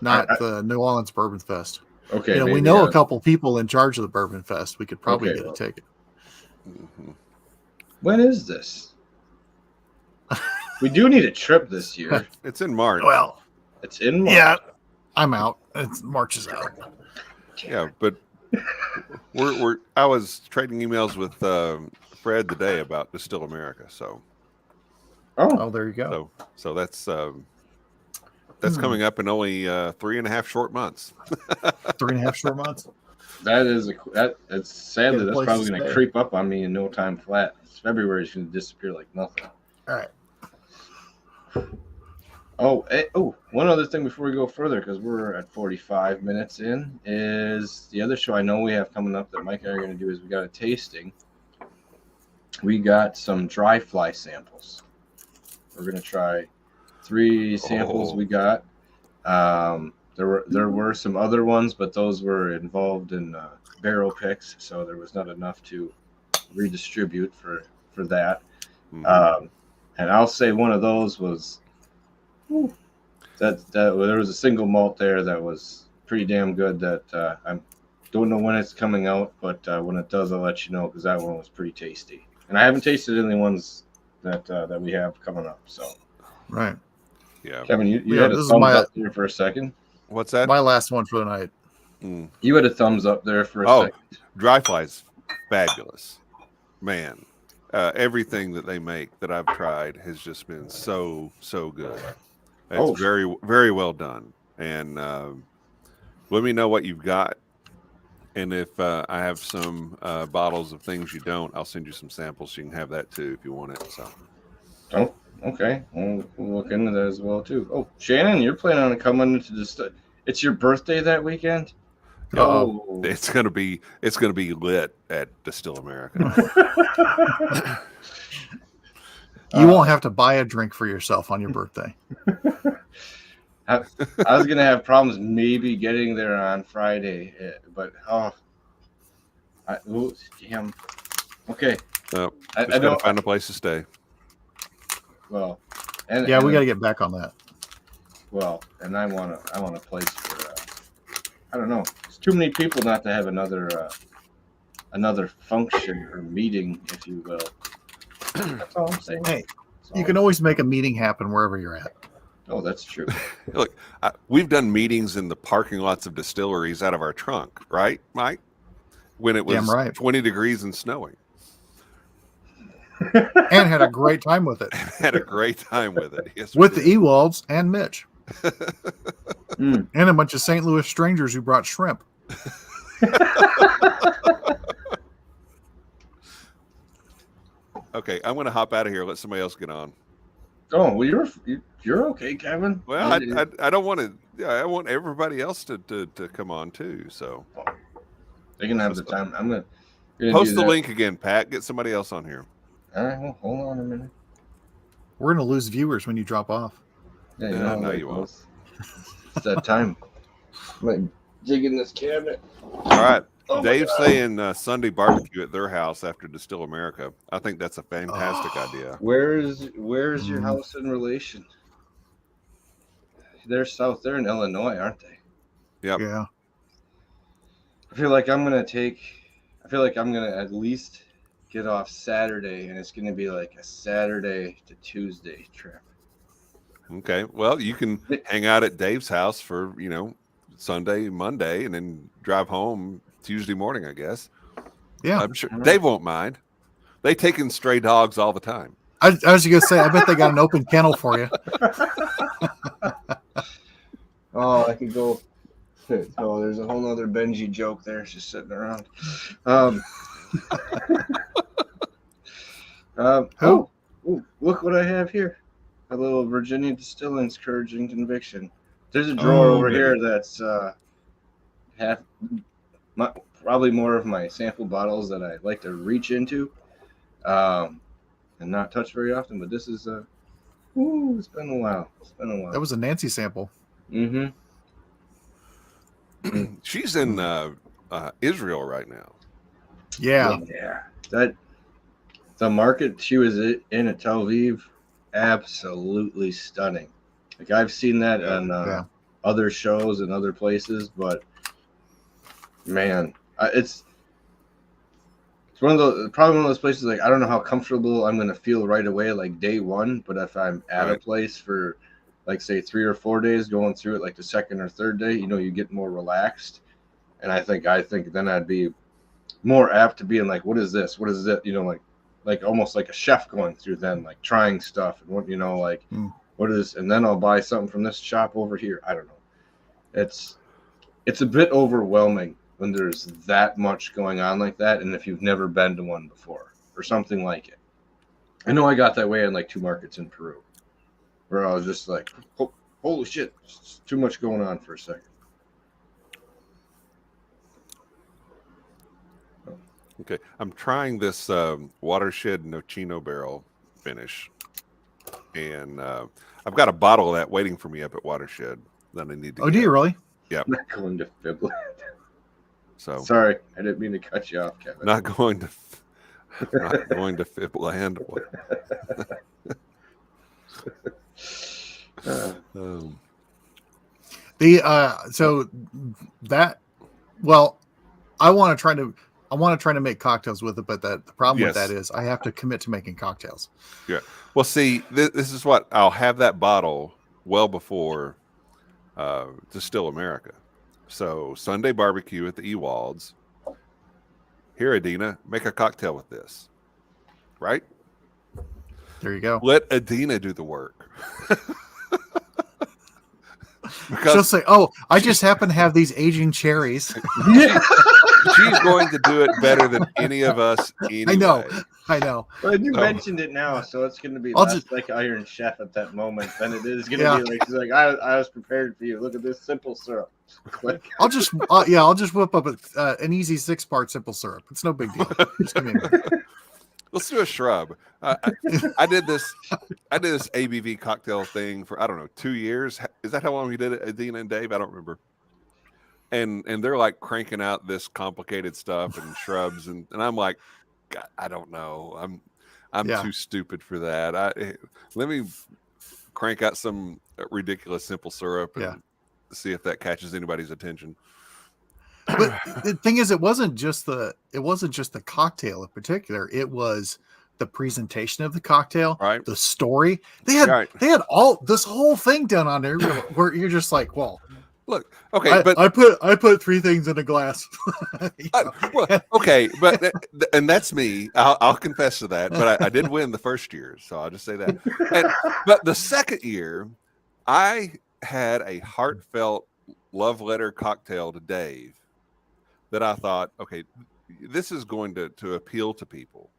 not the New Orleans Bourbon Fest. Okay, we know a couple people in charge of the Bourbon Fest. We could probably get a ticket. Mm-hmm. When is this? We do need a trip this year. It's in March. Well, It's in March. yeah, I'm out. March is out. Yeah, but I was trading emails with Fred today about Distill America. So Oh, there you go. So that's coming up in only 3.5 short months. 3.5 short months. It's sadly Get a that's place probably to going to stay. creep up on me in no time flat. February is going to disappear like nothing. All right. One other thing before we go further, because we're at 45 minutes in, is the other show I know we have coming up that Mike and I are going to do is we got a tasting. We got some dry fly samples. We're going to try 3 samples we got. There were some other ones, but those were involved in barrel picks, so there was not enough to redistribute for that. Mm-hmm. And I'll say one of those was that there was a single malt there that was pretty damn good that I Don't know when it's coming out, but when it does, I'll let you know because that one was pretty tasty. And I haven't tasted any ones that we have coming up. So, Right. Yeah. Kevin, you had a thumbs up there for a second. What's that? My last one for the night. You had a thumbs up there for a second. Dry flies, fabulous, man. Everything that they make that I've tried has just been so good. It's very, very well done. And let me know what you've got. And if I have some bottles of things you don't, I'll send you some samples. So you can have that too if you want it. So. Oh, okay. We'll look into that as well too. Oh, Shannon, you're planning on coming into this. It's your birthday that weekend. Oh, it's gonna be lit at Distill America. You won't have to buy a drink for yourself on your birthday. I was gonna have problems maybe getting there on Friday, but damn. Okay. So I gotta find a place to stay. Well, we got to get back on that. Well, and I want a place for. I don't know. It's too many people not to have another function or meeting, if you will. That's all I'm saying. Hey, you can always make a meeting happen wherever you're at. Oh, that's true. Look, we've done meetings in the parking lots of distilleries out of our trunk, right, Mike? When it was 20 degrees and snowing. And had a great time with it. Yes, with the Ewalds and Mitch. And a bunch of St. Louis strangers who brought shrimp. Okay, I'm going to hop out of here. Let somebody else get on. Oh, well, you're okay, Kevin. Well, I don't want to. Yeah, I want everybody else to come on too. So they can have the time. I'm gonna post the link again, Pat. Get somebody else on here. All right, well, hold on a minute. We're gonna lose viewers when you drop off. Yeah, no, you won't. It's that time. I'm like digging this cabinet. All right. Dave's saying Sunday barbecue at their house after Distill America. I think that's a fantastic idea. Where's your house in relation? They're south. They're in Illinois, aren't they? Yep. Yeah. I feel like I'm gonna at least get off Saturday, and it's gonna be like a Saturday to Tuesday trip. Okay. Well, you can hang out at Dave's house for Sunday, Monday, and then drive home Tuesday morning, I guess. Yeah. I'm sure Dave won't mind. They take in stray dogs all the time. I was going to say, I bet they got an open kennel for you. Oh, I could go. Oh, there's a whole nother Benji joke there. It's just sitting around. Who? Oh, look what I have here. A little Virginia Distilling's Courage and Conviction. There's a drawer over here that's probably more of my sample bottles that I like to reach into and not touch very often. But this is it's been a while. That was a Nancy sample. Mm-hmm. She's in Israel right now. Yeah. That the market she was in at Tel Aviv, absolutely stunning. Like I've seen that on other shows and other places, but man, it's probably one of those places. Like I don't know how comfortable I'm gonna feel right away, like day one. But if I'm at a place for, like, say 3 or 4 days, going through it like the second or third day, you get more relaxed, and I think then I'd be more apt to being like, what is this? What is it? Like almost like a chef going through then, like trying stuff and what what is, and then I'll buy something from this shop over here. I don't know. It's a bit overwhelming when there's that much going on like that, and if you've never been to one before or something like it. I know I got that way in like 2 markets in Peru, where I was just like, holy shit, it's too much going on for a second. Okay, I'm trying this Watershed Nocino barrel finish, and I've got a bottle of that waiting for me up at Watershed that I need to. Oh, do you really? Yeah. I'm not going to Fibland. So sorry, I didn't mean to cut you off, Kevin. Not going to Fibland. I want to try to make cocktails with it, but the problem with Yes. that is I have to commit to making cocktails. Yeah. Well, see, this is what I'll have that bottle well before Distill America. So Sunday barbecue at the Ewalds. Here, Adina, make a cocktail with this. Right? There you go. Let Adina do the work. She'll say, "Oh, I just happen to have these aging cherries." She's going to do it better than any of us anyway. I know. Well, you mentioned it now, so it's going to be less like Iron Chef at that moment than it is going to be like, she's like, I was prepared for you. Look at this simple syrup. Click. I'll just whip up an easy 6-part simple syrup. It's no big deal. Just give me a minute. Let's do a shrub. I did this ABV cocktail thing for, I don't know, 2 years. Is that how long we did it, Adina and Dave? I don't remember. And they're like cranking out this complicated stuff and shrubs, and I'm like, God, I don't know. I'm too stupid for that. Let me crank out some ridiculous simple syrup and see if that catches anybody's attention. But the thing is, it wasn't just the cocktail in particular. It was the presentation of the cocktail, right? The story. They had all this whole thing done on there where you're just like, well, look, okay, but I put 3 things in a glass. Well, okay, but and that's me. I'll confess to that. But I did win the first year, so I'll just say that. But the second year, I had a heartfelt love letter cocktail to Dave that I thought, okay, this is going to appeal to people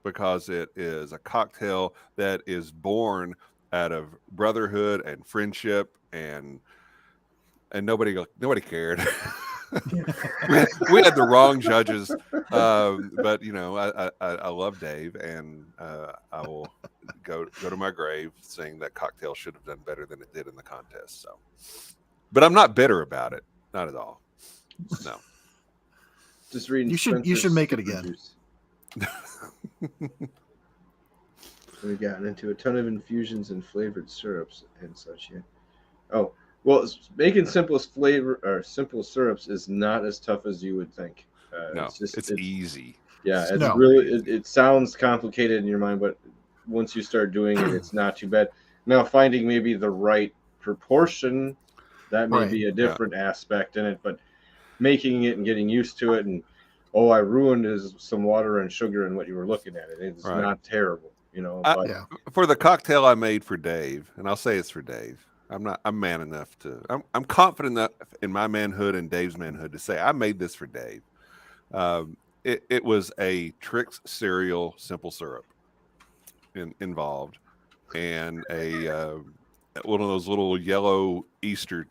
because it is a cocktail that is born out of brotherhood and friendship, and nobody cared. we had the wrong judges, but you know, I love Dave, and I will go to my grave saying that cocktail should have done better than it did in the contest. So, but I'm not bitter about it, not at all. No. Just reading. You should make it again. We've gotten into a ton of infusions and flavored syrups and such. Yeah. Oh. Well, making simple syrups is not as tough as you would think. No, it's easy. Yeah, it sounds complicated in your mind, but once you start doing it, it's not too bad. Now, finding maybe the right proportion, that may be a different aspect in it, but making it and getting used to it, and I ruined some water and sugar in what you were looking at. It's not terrible, you know. For the cocktail I made for Dave, and I'll say it's for Dave. I'm man enough to. I'm confident enough in my manhood and Dave's manhood to say I made this for Dave. It was a Trix cereal simple syrup involved, and a one of those little yellow Easter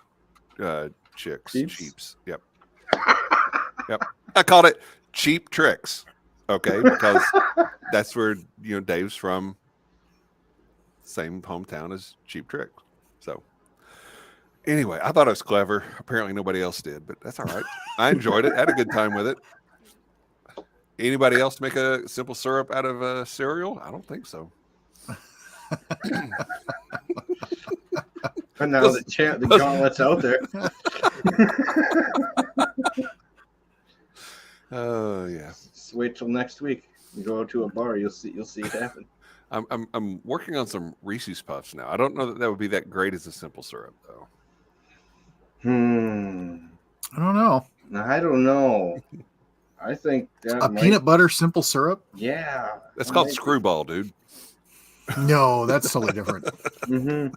chicks. Cheaps. Yep. I called it Cheap Trix. Okay, because that's where Dave's from. Same hometown as Cheap Trix. So. Anyway, I thought it was clever. Apparently nobody else did, but that's all right. I enjoyed it. I had a good time with it. Anybody else make a simple syrup out of cereal? I don't think so. But now the gauntlet's out there. Oh yeah. Just wait till next week. You go to a bar, you'll see it happen. I'm working on some Reese's Puffs now. I don't know that would be that great as a simple syrup though. I don't know. I don't know. I think that peanut butter simple syrup. Yeah, that's called Screwball, dude. No, that's totally different. Mm-hmm.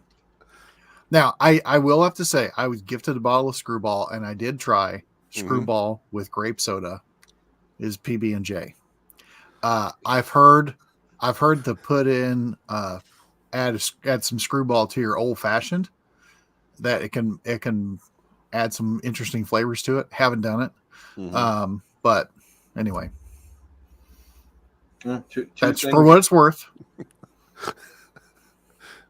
Now, I will have to say, I was gifted a bottle of Screwball, and I did try Screwball with grape soda. Is PB&J. I've heard to put in add some Screwball to your old fashioned. That it can add some interesting flavors to it. Haven't done it, but anyway, that's for what it's worth.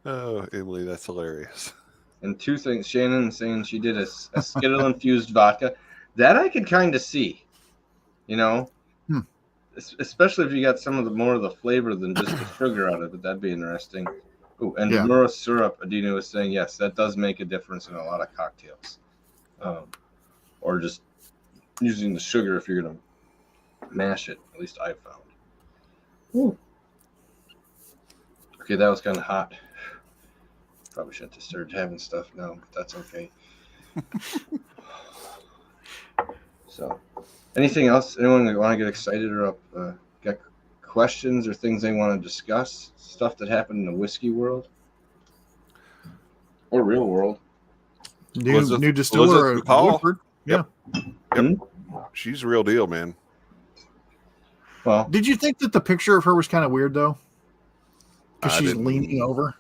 Oh, Emily, that's hilarious. And 2 things. Shannon saying she did a Skittle infused vodka. That I could kind of see, especially if you got some of more of the flavor than just the sugar out of it. That'd be interesting. Ooh, and Demura syrup, Adina was saying, yes, that does make a difference in a lot of cocktails. Or just using the sugar if you're gonna mash it. At least I've found. Ooh. Okay, that was kind of hot. Probably shouldn't have started having stuff now, but that's okay. So, anything else? Anyone want to get excited or got questions or things they want to discuss? Stuff that happened in the whiskey world or real world? New distiller Elizabeth at McCall. Woodford. Yep. Yeah. Yep. She's the real deal, man. Well, Did you think that the picture of her was kind of weird though? Because I she's didn't- leaning over.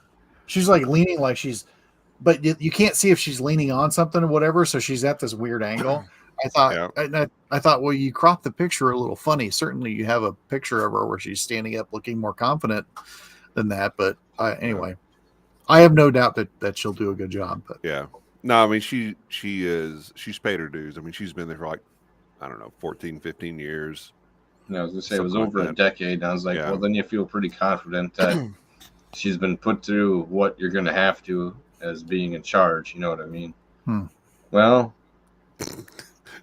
She's like leaning like she's, but you can't see if she's leaning on something or whatever. So she's at this weird angle. I thought, I thought, well, you cropped the picture a little funny. Certainly, you have a picture of her where she's standing up, looking more confident than that. But anyway, I have no doubt that she'll do a good job. But Yeah. No, I mean, she's paid her dues. I mean, she's been there for like, I don't know, 14, 15 years. I was gonna say it was Something like over a that. decade. And I was like, Yeah. well, then you feel pretty confident that she's been put through what you're gonna have to as being in charge. You know what I mean? Well,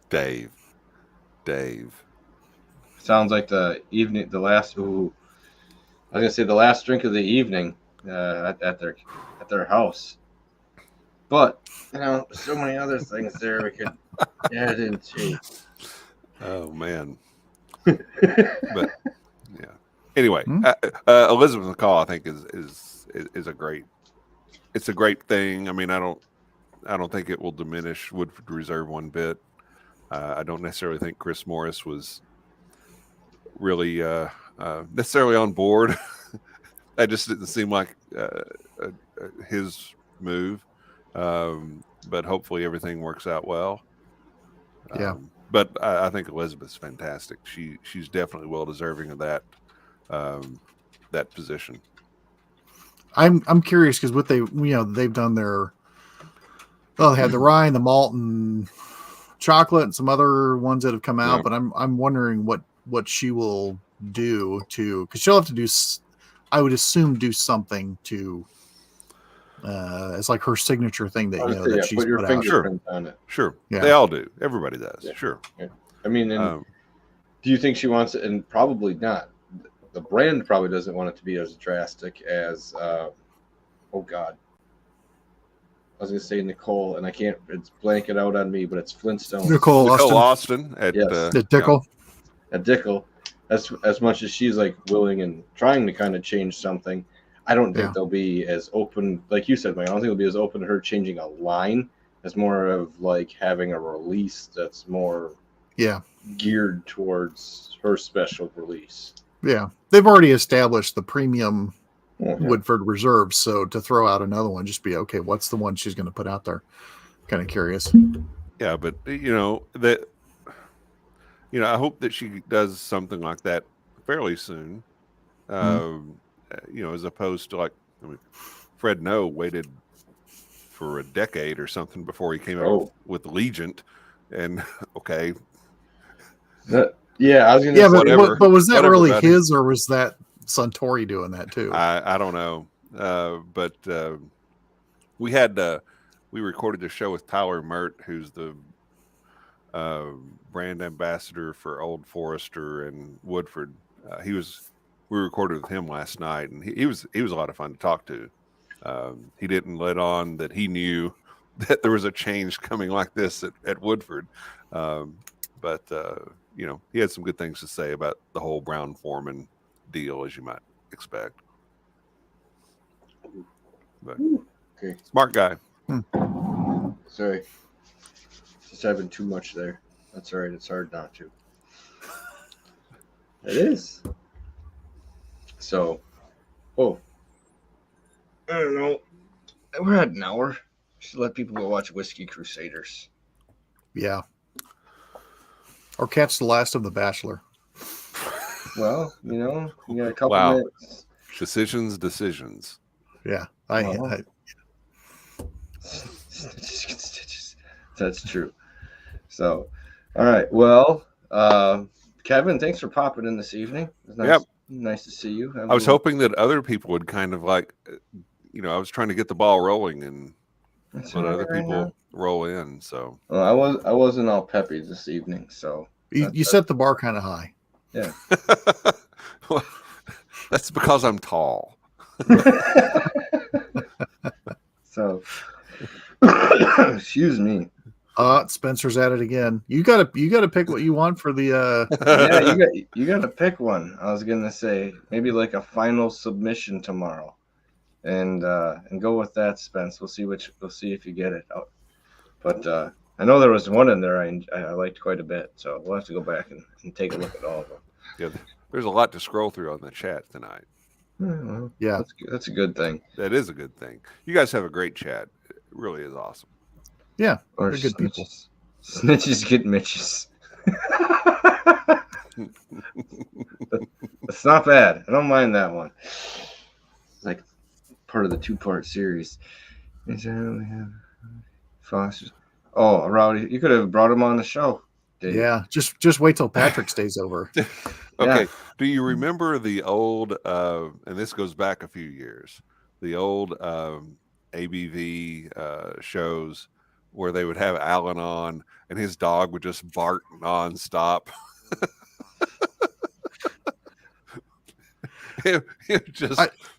Dave. sounds like the last drink of the evening at their house. But so many other things there we could add into. Oh man. But yeah. Anyway, Elizabeth McCall, I think is a great. It's a great thing. I mean, I don't think it will diminish Woodford Reserve one bit. I don't necessarily think Chris Morris was really necessarily on board. That just didn't seem like his move. But hopefully everything works out well. Yeah. But I think Elizabeth's fantastic. She's definitely well deserving of that position. I'm curious because what they've done they had the rye and the malt and chocolate and some other ones that have come out, but I'm wondering what she will do because she'll have to do, I would assume, do something to it's like her signature thing that she's put your put out. fingerprint on it. Sure. Yeah. They all do. Everybody does. Yeah. Sure. Yeah. I mean, do you think she wants it? And probably not. The brand probably doesn't want it to be as drastic as, oh God. I was going to say Nicole, and I can't, it's blanket out on me, but it's Flintstone. Nicole Austin at Dickel. At Dickel. As much as she's like willing and trying to kind of change something, I don't think they'll be as open, like you said, Mike. I don't think they'll be as open to her changing a line. It's more of like having a release that's more geared towards her special release. Yeah. They've already established the premium Woodford Reserve, so to throw out another one, just be okay. What's the one she's going to put out there? Kind of curious. Yeah, but I hope that she does something like that fairly soon. As opposed to Fred Noe waited for a decade or something before he came out with Legent, and I was going to say, but was that really his, or was that Suntory doing that too? I don't know, but we recorded a show with Tyler Mert, who's the brand ambassador for Old Forester and Woodford. We recorded with him last night, and he was a lot of fun to talk to. He didn't let on that he knew that there was a change coming like this at Woodford, but he had some good things to say about the whole Brown-Forman deal, as you might expect. But smart guy. Sorry, just having too much there. That's all right. It's hard not to. It is. So, I don't know. We're at an hour. Should let people go watch Whiskey Crusaders. Yeah. Or catch the last of The Bachelor. Well, you got a couple minutes. Decisions. Yeah. That's true. So, all right. Well, Kevin, thanks for popping in this evening. It was nice. Yep. Nice to see you. I was hoping that other people would kind of I was trying to get the ball rolling, and That's let all other right right people now. roll in. So Well, I wasn't all peppy this evening, so You set the bar kind of high. yeah. Well, that's because I'm tall. So, excuse me. Spencer's at it again. You gotta pick what you want for the Yeah, you got to pick one. I was gonna say maybe like a final submission tomorrow, and go with that, Spence. We'll see if you get it out. But I know there was one in there I liked quite a bit, so we'll have to go back and take a look at all of them. Yeah, there's a lot to scroll through on the chat tonight. Yeah. That's a good thing. That is a good thing. You guys have a great chat. It really is awesome. Yeah, Or they're good people. Snitches get Mitches. That's not bad. I don't mind that one. It's like part of the 2-part series. Foster's. Oh, Rowdy, you could have brought him on the show, Dave. Yeah, just wait till Patrick stays over. Okay. Yeah. Do you remember the old, and this goes back a few years, the old ABV shows where they would have Alan on and his dog would just bark nonstop?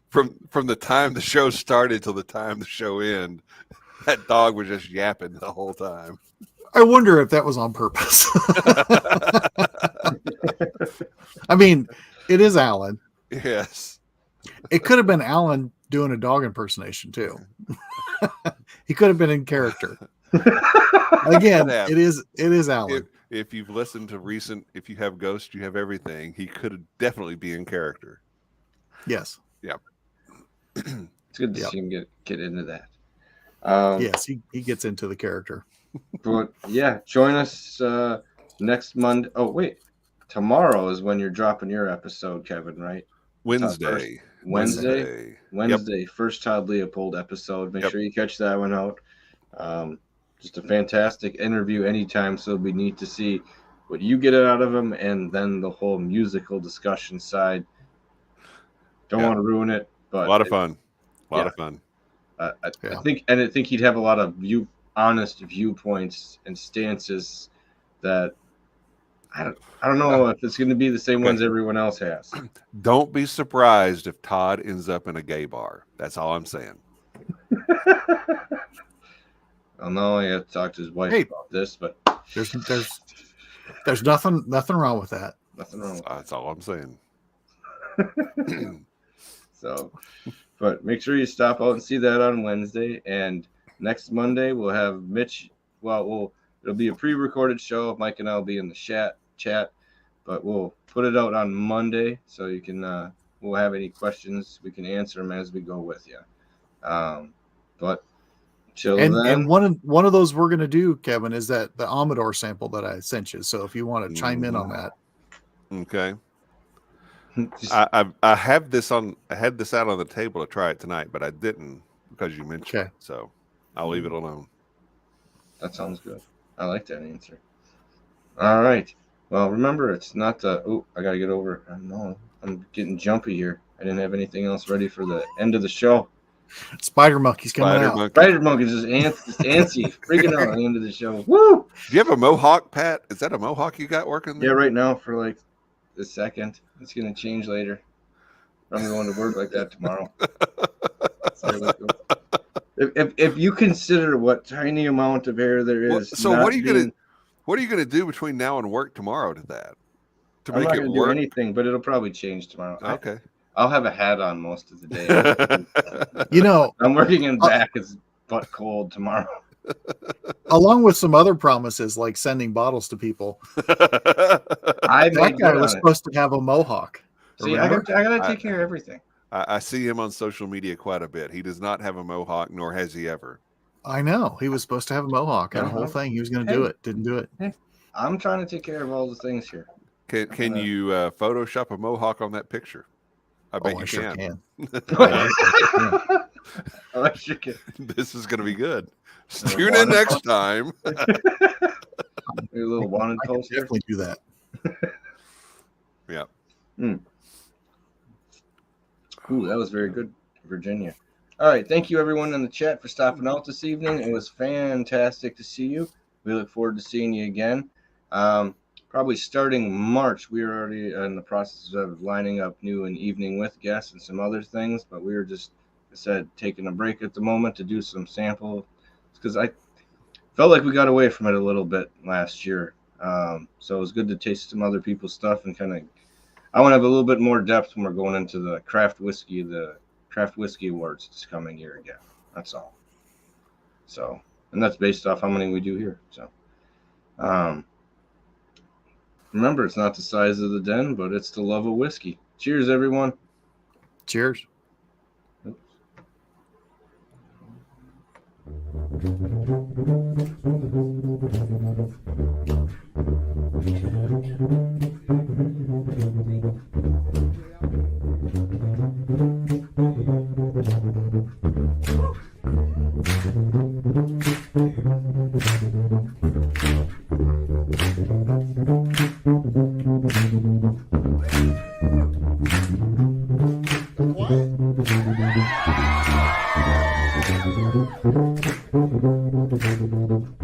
From the time the show started till the time the show ended, that dog was just yapping the whole time. I wonder if that was on purpose. I mean, it is Alan. Yes. It could have been Alan doing a dog impersonation too. He could have been in character. Again, it is Alan. If you've listened to if you have Ghost, you have everything. He could definitely be in character. Yes. Yeah. It's good to see him get into that. Yes, he gets into the character. But yeah, join us next Monday. Oh wait, tomorrow is when you're dropping your episode, Kevin, right? Wednesday. Yep. First Todd Leopold episode. Make sure you catch that one out. Just a fantastic interview anytime, so it'll be neat to see what you get out of him, and then the whole musical discussion side. Don't want to ruin it, but a lot of fun. I think he'd have a lot of honest viewpoints and stances that I don't know if it's going to be the same ones everyone else has. Don't be surprised if Todd ends up in a gay bar. That's all I'm saying. I know I have to talk to his wife about this, but there's nothing wrong with that. Nothing wrong with That's all I'm saying. So, but make sure you stop out and see that on Wednesday. And next Monday we'll have Mitch. Well, it'll be a pre-recorded show. Mike and I'll be in the chat, but we'll put it out on Monday so you can. We'll have any questions, we can answer them as we go with you. But till then, and one of those we're going to do, Kevin, is that the Amador sample that I sent you. So if you want to chime in on that, okay. I had this out on the table to try it tonight, but I didn't because you mentioned it. So I'll leave it alone. That sounds good. I like that answer. All right. Well, remember, it's not the. Oh, I gotta get over it. No, I'm getting jumpy here. I didn't have anything else ready for the end of the show. Spider Monkey's coming out. Spider Monkey's just antsy, freaking out at the end of the show. Woo! Do you have a mohawk, Pat? Is that a mohawk you got working there? Yeah, right now for like a second. It's gonna change later. I'm going to work like that tomorrow. If you consider what tiny amount of hair there is, what are you gonna do between now and work tomorrow to that? To make it work? Do anything, but it'll probably change tomorrow. Okay. I'll have a hat on most of the day. I'm working in back. It's butt cold tomorrow. Along with some other promises like sending bottles to people. That guy was supposed to have a mohawk. See, I gotta take care of everything. I see him on social media quite a bit. He does not have a mohawk, nor has he ever. I know. He was supposed to have a mohawk and the whole thing. He was going to do it. Didn't do it. Hey, I'm trying to take care of all the things here. Can you Photoshop a mohawk on that picture? I bet you sure can. I sure can. This is going to be good. Tune in next time. A little wanted poster. Definitely do that. Yeah. Ooh, that was very good, Virginia. All right. Thank you, everyone in the chat, for stopping out this evening. It was fantastic to see you. We look forward to seeing you again. Probably starting March, we are already in the process of lining up new and evening with guests and some other things, but we were just, like I said, taking a break at the moment to do some sample, because I felt like we got away from it a little bit last year. So it was good to taste some other people's stuff and kind of, I want to have a little bit more depth when we're going into the craft whiskey awards this coming year again. That's all. So, and that's based off how many we do here. So, remember, it's not the size of the den, but it's the love of whiskey. Cheers, everyone. Cheers. What?